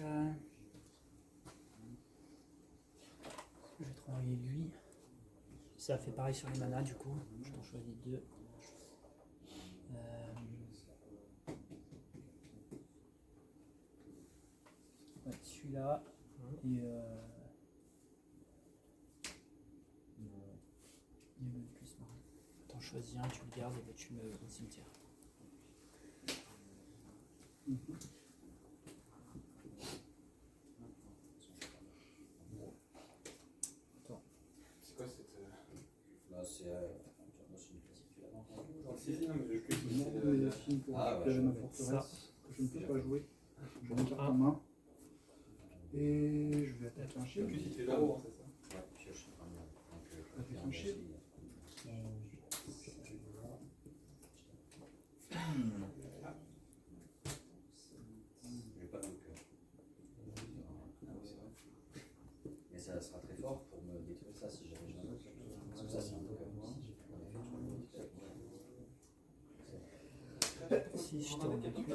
A: je vais te renvoyer lui. Ça fait pareil sur les manas du coup. Je t'en choisis 2. Ouais, celui-là. Et il y a même plus marrant. T'en choisis un, tu le gardes et l'autre tu le mets au cimetière. Attends.
E: C'est quoi cette.
B: Là, c'est une classique, tu l'as pas entendu aujourd'hui?
E: Si, non, mais je
H: Je demande à Yacine pour
B: Ah,
H: récupérer
B: ouais,
H: ma
B: je-
H: forteresse, que je ne peux pas jouer. Je vais mettre en main. Et je vais attaquer un shield.
E: Plus il fait là-haut, c'est ça?
B: Ouais, pioche un premier. Donc,
H: Avec un shield.
B: J'ai pas le cœur. Mais ça sera très fort pour me détruire ça si jamais je l'ai. Parce que ça, c'est un peu comme aussi.
A: Si je te remets plus.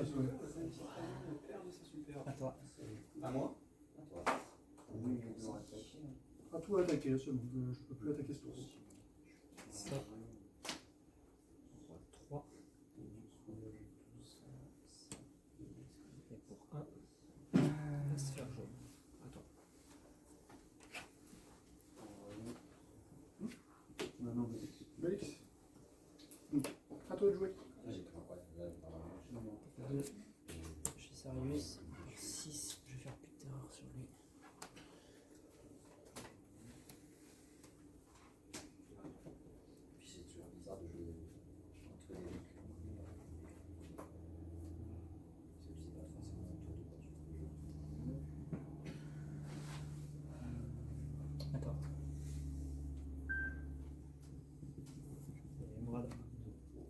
A: À toi.
E: À moi?
H: À toi attaquer, c'est bon, je peux plus attaquer ce tour.
A: Ça. 3. Et pour 1. Sphère jaune. Attends.
H: Belix. Donc, à toi de jouer.
B: J'ai pris un quoi? Là, normalement,
A: 2. Je suis sérieux. Pour 6. Je vais faire plus de terreur sur lui.
B: Puis c'est toujours bizarre de jouer entre les mecs. C'est pas forcément un tour de quoi tu peux jouer.
A: Attends. Et Mourad.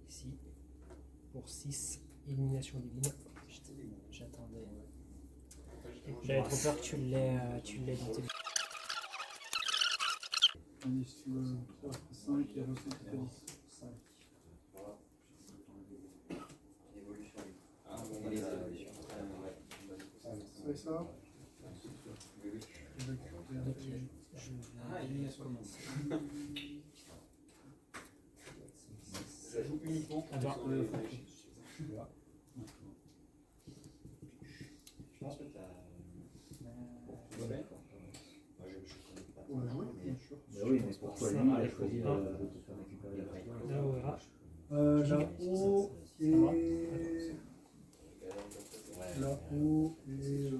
A: Ici. Pour 6. Illumination divine. J'attendais. J'avais trop peur que tu l'aies dans tes.
H: Allez, si tu veux 3, 5 et 5 et 10. 5.
B: Évolution.
E: Ah,
B: On va les évolutions.
H: Ça et ça.
B: Oui, oui.
H: Je vais récupérer un PG.
E: Ah, élimination commencée. Ça joue uniquement pour
A: Attends.
E: les
B: Je pense que t'as.
E: Ouais.
B: Moi, je connais pas.
F: pour la jouer, bien sûr.
D: Bah oui, mais pourquoi
A: Ça,
D: lui il a
A: allez,
D: choisi de
A: hop.
D: te faire récupérer la carte?
A: Là, on verra.
F: Là-haut et. Là-haut et.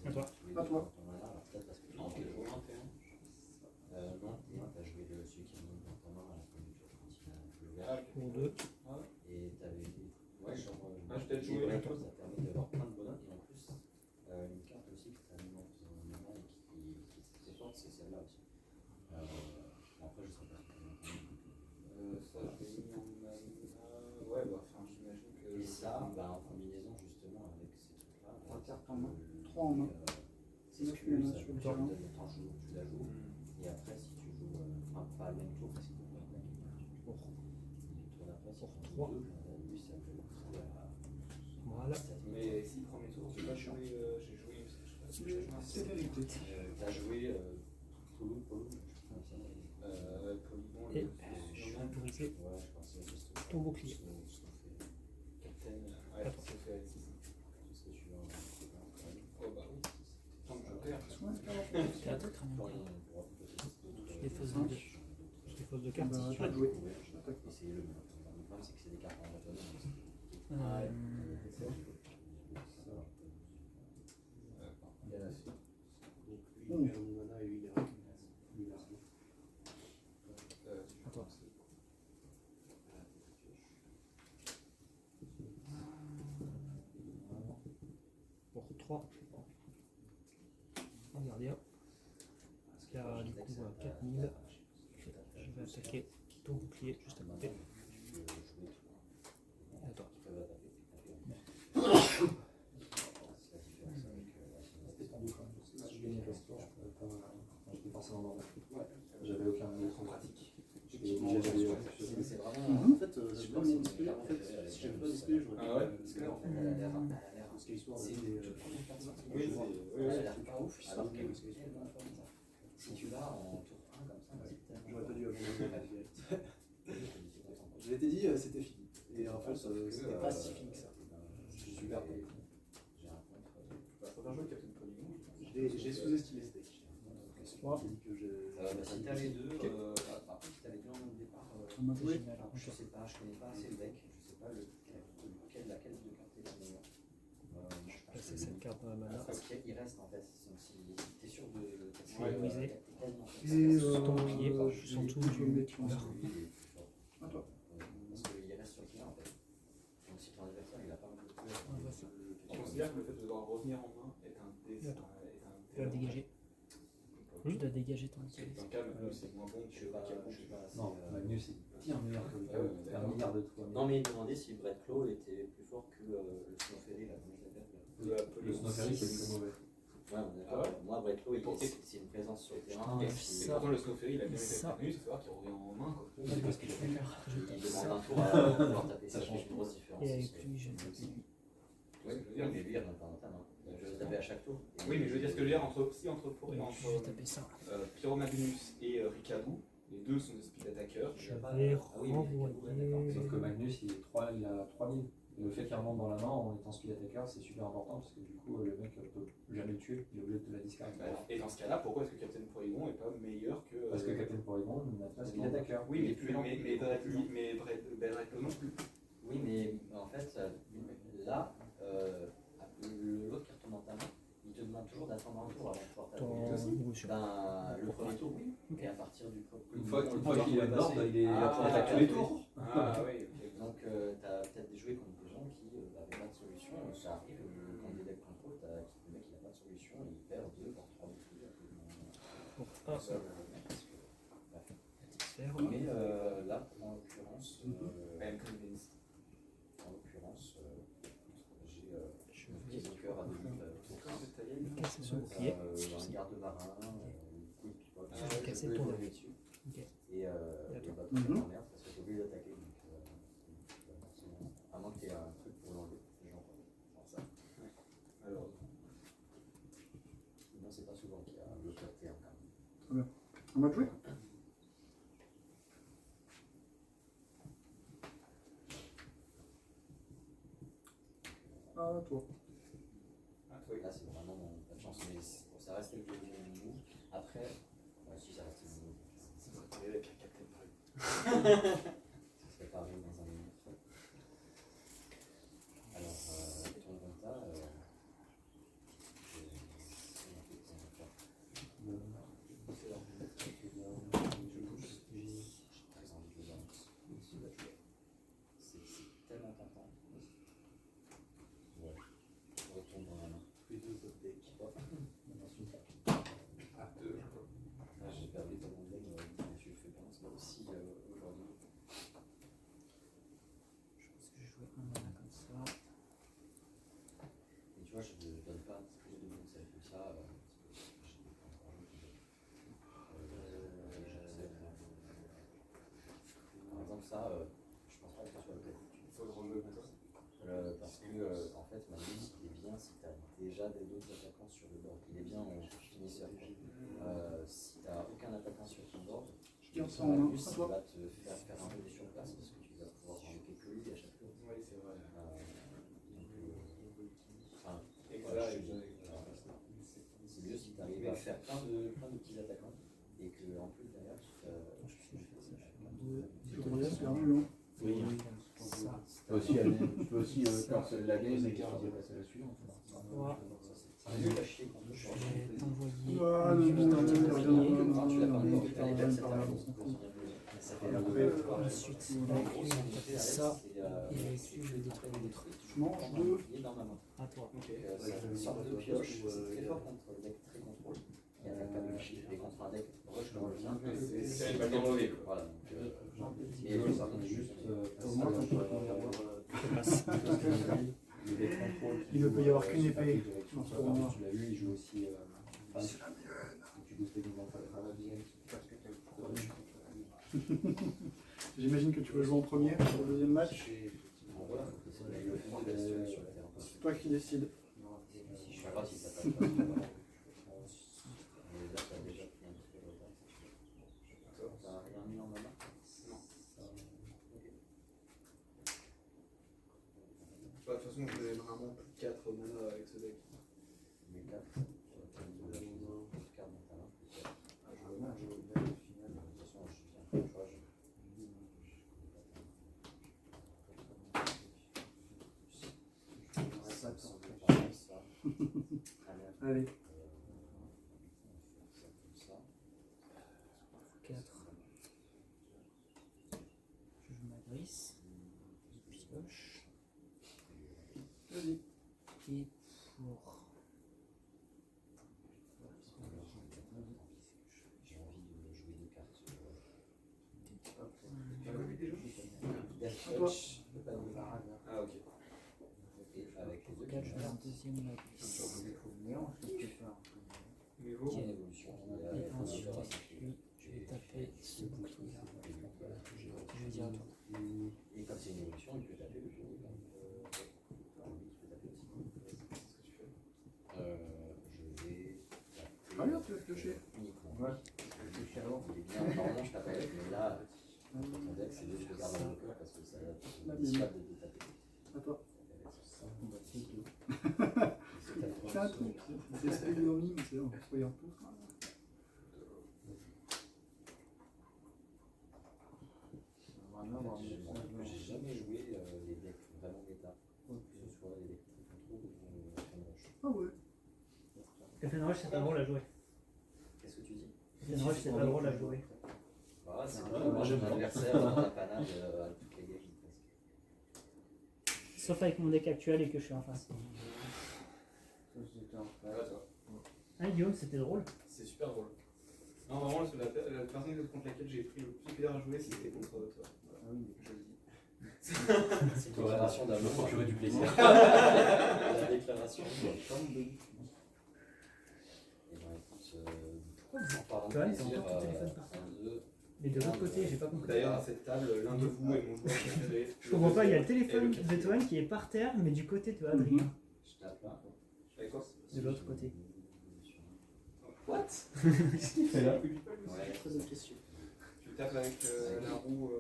A: À toi.
F: À toi.
B: Non, t'es joué 21. Non, t'as joué celui qui monte dans ta main à la fin du tour quand il a joué vert.
A: Pour 2.
B: Et t'avais. Ouais, genre.
E: je t'ai joué.
B: Ça permet d'avoir plein de bonhommes et en plus, une carte aussi que t'as mis dans ton main et qui est forte, c'est celle-là aussi. Après, je sais pas si t'as mis
E: Ça, je l'ai mis en mana. Ouais, bah, enfin, j'imagine que.
B: Et ça, bah, en combinaison justement avec ces trucs-là.
F: 3 cartes en main. 3 en main.
B: C'est ce que ça
F: sur le
B: te
F: terrain.
B: donne ton jour, tu la joues. Et après, si tu joues, enfin, pas le même tour, parce que le tour d'après, si tu
A: Trois.
B: joues 2, lui, ça peut coûter à.
A: Voilà.
E: Mais si, premier tour, j'ai pas joué. J'ai joué. Parce que je sais pas si
F: C'est vérité.
B: T'as joué Poulou, je crois que ça.
E: Polygon,
A: Et
E: je
A: je vais autoriser
B: Ouais, je pense que c'est juste.
A: ton bouclier.
E: Captain. Ouais,
A: Attends.
E: c'est fait avec 6.
B: Est-ce que tu veux
E: Oh bah oui. Tant que je perds.
A: T'as un truc, Je défausse de 2. Je défausse de cartes.
F: Bah, à toi de jouer.
B: Essayez le même. Le problème, c'est que c'est des cartes en japonais.
F: Il y a la suite. Donc lui, il perd du mana et lui, il est récupéré.
A: Attends. Pour 3. Regardez. Parce qu'il y a du coup 4000. Je vais attaquer ton bouclier juste à côté. Attends.
B: J'avais aucun trop pratique.
F: C'est vraiment. En fait, j'ai pas mon SP. En fait, si j'avais pas d'SP, j'aurais
E: Ah ouais.
F: parce que là, en fait, elle a l'air. Parce que l'histoire, c'est des.
B: Oui,
F: c'est.
B: ça a l'air pas ouf. Alors que si tu vas en tour 1 comme ça,
F: J'aurais pas dû abandonner. Je m'étais dit, c'était fini. Et en fait, c'était pas si fini que ça.
B: je suis super bon. J'ai un contre.
E: Faut bien jouer Captain Polygon.
F: J'ai sous-estimé ce deck.
B: Si t'as les deux, par contre, si t'as les deux en départ, je sais pas, je connais pas assez le deck, je sais pas laquelle de cartes est la meilleure.
A: Je vais placer cette carte dans la mana.
B: Parce qu'il reste en fait, si t'es sûr de
A: Prioriser.
F: Et
A: Ton bouclier, juste en dessous du
F: mets
A: vert.
F: Attends.
B: Parce qu'il reste sur le terrain en fait. Donc si ton adversaire il a pas beaucoup de points,
A: On va ça.
E: Je considère que le fait de devoir revenir en main est un
A: Tu dois dégager. Tu dois dégager ton bouclier.
E: Dans le cas, Magnus c'est moins bon
B: je sais pas,
D: Non, Magnus c'est bien meilleur que le un milliard de fois.
B: Non mais il me demandait si Brett Claw était plus fort que le Snow Ferry, là, comment je l'appelle.
D: Le Snowferry c'est plus mauvais.
B: Ouais, on est d'accord. Moi, Brett Claw, c'est une présence sur le terrain.
A: Et
E: Et pourtant, le Snow Ferry, il a bien été
A: ça.
E: avec Magnus, il faut savoir qu'il revient en main. Quoi.
B: C'est parce qu'il
A: Je tape
B: demande un
A: ça.
B: tour à pouvoir taper, ça change une grosse différence.
A: Et avec lui, je vais taper lui.
B: Ouais, je veux dire, mais lui, il rentre pas dans ta main. Je vais taper à chaque tour.
E: Oui, mais je veux dire ce que je veux dire, entre
A: Je vais taper ça.
E: Pyro Magnus et Ricardou, les deux sont des speed attaqueurs.
A: Je vais renvoyer.
D: Sauf que Magnus il a 3000. Et le fait qu'il remonte dans la main en étant speed attacker c'est super important parce que du coup le mec peut jamais le tuer, il est obligé de te la discarder.
E: Et dans ce cas-là, pourquoi est-ce que Captain Polygon est pas meilleur que.
D: Parce que Captain Polygon n'a pas speed attacker.
E: Oui, mais Brett Claw non plus.
B: Oui, mais en fait, là, l'autre qui retourne dans ta main, il te demande toujours d'attendre un tour avant de pouvoir taper.
A: Ton évolution.
B: Ben, le premier tour, oui. Et à partir du premier
D: Une fois qu'il est mort, il est à tous les tours.
E: Ah oui, ok.
B: Donc, tu as peut-être joué contre des gens qui n'avaient pas de solution. Ça arrive, quand des decks contrôle, le mec il n'a pas de solution, il perd 2 voire 3 boucliers.
A: Pour 1,
B: Mais là, en l'occurrence,
E: I'm convinced.
B: j'ai un petit cœur à 2000.
A: casser ce bouclier.
B: Un garde-marin,
A: Je vais casser ton œil. Ok.
B: Et bah, tu t'emmerdes parce que t'es obligé d'attaquer. À moins que tu aies un truc pour l'enlever. Genre ça.
E: Alors,
B: Sinon, c'est pas souvent qu'il y a le côté encore.
F: Très bien. On va jouer. À toi.
E: ah, toi,
B: Là, c'est vraiment serait pareil dans un moment. Alors, ton compta, c'est tellement tentant. Ouais, je retourne dans la main. Tous les deux autres decks. J'ai perdu tellement de decks, tu fais pas aussi aujourd'hui.
A: Je pense que je jouais un mana comme ça.
B: Et tu vois, je ne donne pas plus de conseils que ça. Par exemple, ça, je pense pas que ce soit le cas. Parce que, en fait, ma liste, il est bien si tu as déjà d'autres attaquants sur le board. Il est bien en finisseur. Si tu n'as aucun attaquant sur ton board,
H: Tiens, ça en main.
B: il va te faire un peu des surplaces parce que tu vas pouvoir en bloquer que lui à chaque fois.
E: Oui, c'est vrai.
B: Et voilà, c'est mieux si tu arrives à faire plein de petits attaquants et que en plus derrière tu fais
H: Je voudrais faire nul, hein.
F: Oui.
A: Ça.
F: Tu peux aussi faire la game et passer à la suivante.
A: Trois.
B: c'est mieux à chier quand
A: Je vais t'envoyer
H: Ah,
A: un
H: non,
A: juste
H: non,
A: un
H: non,
A: petit
H: non,
A: bouclier.
H: non, non,
B: tu l'as pas
H: non,
B: encore,
H: non,
B: il fallait
H: non,
B: pas que ça
H: non,
B: t'arrive.
H: non,
B: Ça fait
A: Ensuite, avec lui, on tape ça. Et avec lui, je vais détruire l'autre.
H: Je mange deux.
B: Il est dans ma main.
A: À toi.
B: C'est une sorte de pioche, c'est très fort contre le deck très contrôle. Il attaque pas de chiffre et contre un deck rush comme le tien.
E: C'est pas bien mauvais.
B: Voilà.
F: Et lui, par contre, juste au moins, quand tu vas avoir
H: Il ne peut y avoir qu'une épée dans ce tournoi.
F: Tu l'as vu, il joue aussi. C'est la mienne. Tu boostes les gens à la deuxième.
H: J'imagine que tu veux jouer en premier pour le deuxième match.
B: Voilà, c'est le fond de la situation sur la terre.
H: C'est toi qui décides.
B: Je sais pas si ça passe pas. Mais là, t'as déjà pris un petit peu de retard. T'as rien mis en main?
E: Non. De toute façon, je vais vraiment plus de 4 mana avec ce deck.
B: Mais 4, tu as quand même de la chose. 4 dans ta main.
F: Je remarque, au final.
B: De toute façon, je suis un peu choix.
H: Allez.
A: 4. Je joue ma grisse. Pioche.
H: Vas-y.
A: Et pour.
B: J'ai envie de jouer des cartes.
H: À toi.
E: Ah, ok.
B: Et avec les deux
A: 4, je vais un deuxième ma grisse.
E: Niveau.
B: qui est une évolution.
A: Et ensuite, avec lui, je vais taper ce bouclier là. Je vais dire à toi.
B: Et comme c'est une évolution, il peut taper le pion. Il peut taper aussi. Je vais taper.
H: Allez, tu vas piocher.
B: Uniquement.
F: Ouais.
B: Il est bien. Normalement, je tape avec, mais là, ton deck, c'est mieux que je le garde dans le cœur parce que ça me dissuade de taper.
H: À toi.
B: C'est
H: Fais un truc. C'est spéléomie, mais c'est bon. Regarde tout.
B: J'ai jamais joué les decks vraiment méta. Que ce soit les decks très contrôle ou Fenrush.
H: Ah ouais.
A: Le Fenrush, c'est pas drôle à jouer.
B: Qu'est-ce que tu dis?
A: Le Fenrush, c'est pas drôle à jouer.
B: Bah, c'est bon, moi j'ai mon adversaire dans la panade à toutes les games presque.
A: Sauf avec mon deck actuel et que je suis en face. Ah, Guillaume, c'était drôle.
E: C'est super drôle. Non, vraiment, la personne contre laquelle j'ai pris le plus plaisir à jouer, c'était contre toi. Voilà. Je le dis.
B: C'est une déclaration d'amour.
F: Procurer du plaisir.
B: La déclaration. Et ben écoute, en parlant de
A: Toi, t'as
B: plaisir,
A: encore ton téléphone par terre.
B: 1, 2,
A: Mais de l'autre côté, j'ai pas compris.
E: D'ailleurs, à cette table, l'un de vous est mon joueur préféré.
A: Je comprends pas, il y a le téléphone de Toine qui est par terre, mais du côté de Adrien.
B: je tape là.
E: Avec quoi?
A: De l'autre côté.
E: What?
F: Qu'est-ce qu'il fait là?
B: Ouais.
H: Très bonne question.
E: Tu tapes avec la roue.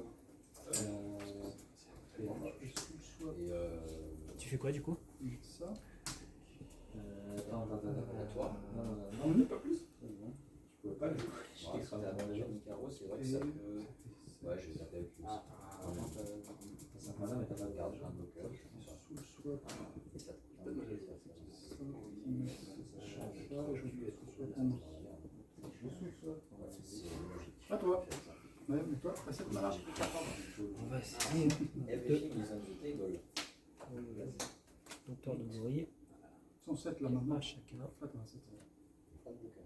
B: Et
A: Tu fais quoi du coup?
H: Ça.
B: à toi.
E: Non, pas plus.
F: Je pouvais pas le
B: Si t'as abandonné Nicaro, c'est vrai que ça peut. Ouais, je vais taper avec lui. T'as 5 mana, mais t'as pas de garde, j'ai un bloqueur.
H: Sous le swap.
B: Et ça te coûte un
H: Ça,
B: bloqueur.
H: ça change ça, et je vais sous swap en main.
B: C'est
H: À toi. Ouais, mais toi, t'as 7 mana.
G: On va essayer.
B: Everything is on the table.
A: Donc tour de gorille.
H: 107 là maintenant.
A: À chacun.
H: Ah, t'en as 7.
B: Pas de bloqueur.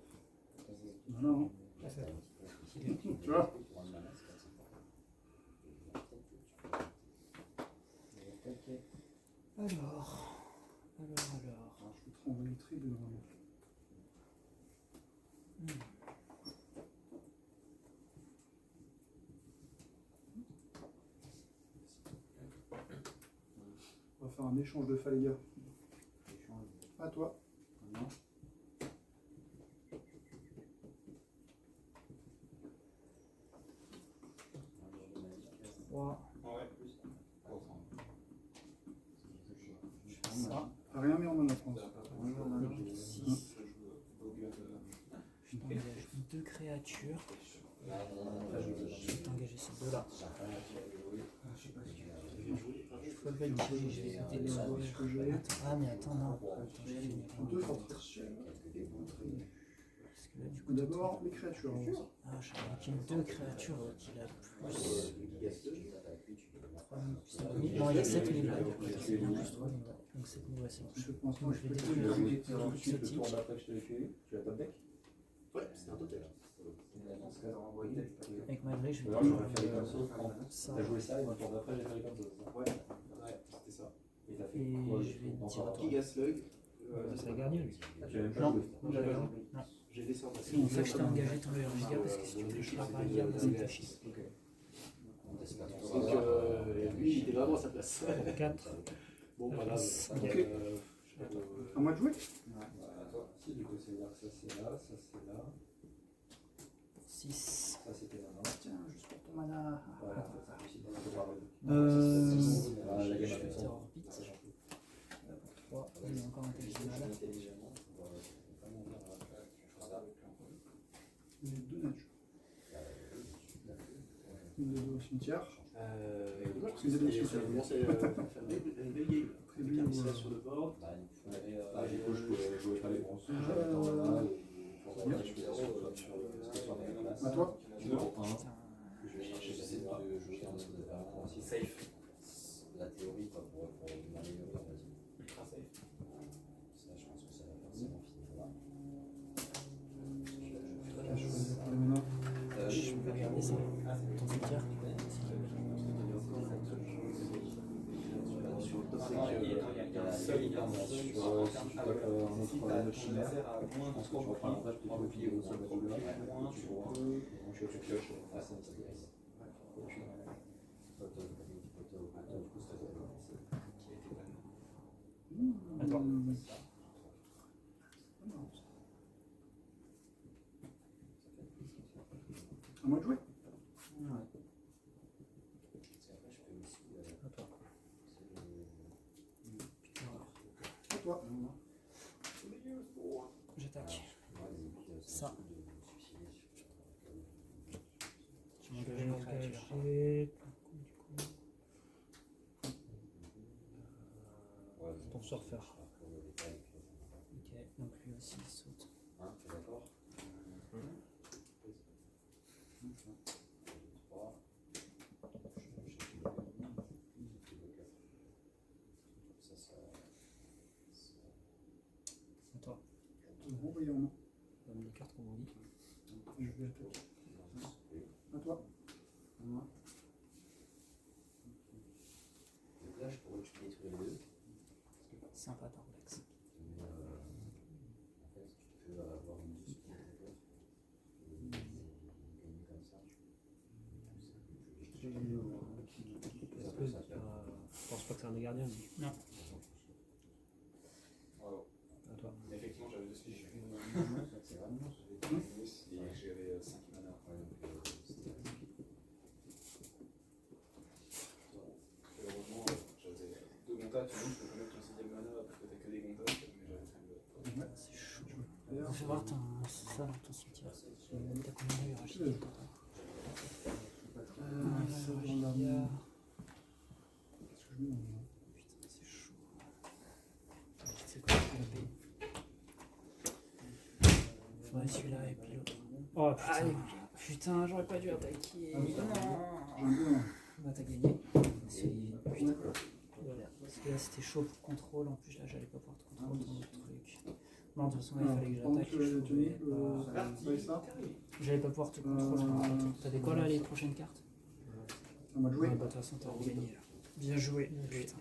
H: Voilà, hein. Tu vois.
A: Alors.
H: Alors, je peux te renvoyer le tri de normalement. On va faire un échange de Faliga. À toi.
A: Ça.
H: T'as rien mis en main, France.
A: Je t'engage 2 créatures. Je vais t'engager ces deux-là. Je peux le bêtiser, je vais éviter les jouer. Ah mais attends, non. Attends, j'ai fini.
H: Deux forteresses.
A: Parce que là, du coup,
H: D'abord, les créatures.
A: ah, je vais invoquer 2 créatures qu'il a plus. 3000 plus 3000. Non, il y a 7000 là. C'est bien plus 3000. Donc 7000, ouais, c'est bon.
H: Je pense
A: Donc je vais détruire tout exotique.
B: Tu as top deck?
F: Ouais, c'est un total.
B: Dans ce cas, on va envoyer.
A: Avec ma grille, je vais
B: Alors, j'aurais fait comme
A: ça.
B: T'as joué ça et moi, le tour d'après, j'ai fait comme ça.
F: Ouais, c'était ça.
B: Et t'as fait
A: Et
B: quoi?
A: je vais
B: dans
A: tirer
B: ta-
A: toi.
F: Giga Slug.
A: C'est la gardienne.
B: Ah, tu as même pas
A: Non,
B: joué.
A: non, j'avais rien. Non.
F: J'ai descendu.
A: C'est pour ça que je t'ai engagé ton meilleur giga parce que si tu touches pas par le giga, c'est ta chier.
F: Donc, lui, il était vraiment à sa place.
A: 4.
F: Bon, pas grave.
H: Ok. À moi de jouer.
B: Attends, si, du coup, c'est-à-dire que ça c'est là, ça c'est là,
A: 6.
B: ça c'était là, non?
H: Tiens, juste pour ton mana.
B: Voilà, ça réussit dans le droit.
A: Je
B: La gamme a
A: vais
B: fait
A: faire
B: ça.
A: orbite. 3. Il y a encore un peu mal.
B: Intelligemment, on va vraiment faire
H: Les deux natures. Une de deux au cimetière.
F: C'est des deux ça commence à faire une belle game.
H: Très bien.
F: Il se sur le board.
B: du coup, je pouvais jouer pas les bronzes. J'avais le temps là, et je faisais sur la place.
H: À toi.
B: Je vais chercher, j'essaie de jouer un truc vraiment aussi safe. La théorie, quoi, pour m'améliorer, on va dire.
F: Ultra safe.
B: Ça, je pense que ça va forcément finir là.
H: Je choisis pour les mana.
A: Je vais regarder ça. Ton cimetière.
B: Sur le top deck, il y a un seul lien sur si tu dois un autre chimère. Je pense que tu reprends l'avantage plutôt que tu au sol de bloc. Tu pioches face à une séquence.
A: Attends.
H: À moi de jouer. À toi.
A: J'attaque. Ça. Je m'engage une créature. Ton surfeur. Ok, donc lui aussi il saute.
B: Hein, t'es d'accord?
A: À toi.
H: Renvoyer en main.
A: Donne les cartes qu'on m'a dit.
H: Je vais attaquer. À toi.
B: Donc là, je pourrais détruire les deux.
A: Sympa ton Rex.
B: Mais en fait, tu peux avoir une douce pour les deux. Et gagner comme ça.
A: Je pense pas que c'est un des gardiens. Non. À toi.
E: Effectivement, j'avais deux spéciaux.
B: C'est vraiment
E: Et j'avais 5 mana. Heureusement, j'avais 2 Gontas, tu vois, je peux pas mettre ton 6ème mana parce que t'as que des Gontas, mais j'avais quand même.
A: C'est chaud. Fais voir ton, ça dans ton cimetière. T'as combien de racheté?
H: Ça
A: Alors,
H: dans la
A: il y a-
H: main. Qu'est-ce que je mets dans la main?
A: Putain, c'est chaud. C'est quoi ce qu'on a payé? Faudrait celui-là et puis l'autre. Oh putain, j'aurais pas dû attaquer.
H: Ah, putain.
A: Non.
H: J'aime bien.
A: Bah t'as gagné. Putain. Voilà. Parce que là c'était chaud pour contrôle. En plus là j'allais pas pouvoir te contrôler ton autre truc. Non, de toute façon là, il fallait que
H: Pendant
A: j'attaque.
H: que tu
A: je
H: as
A: pouvais
H: Johnny,
A: pas-
H: avec ça.
A: J'allais pas pouvoir te contrôler. T'avais quoi là les prochaines cartes?
H: À moi de jouer.
A: Ouais, bah de toute façon t'as gagné là. Bien joué. Putain.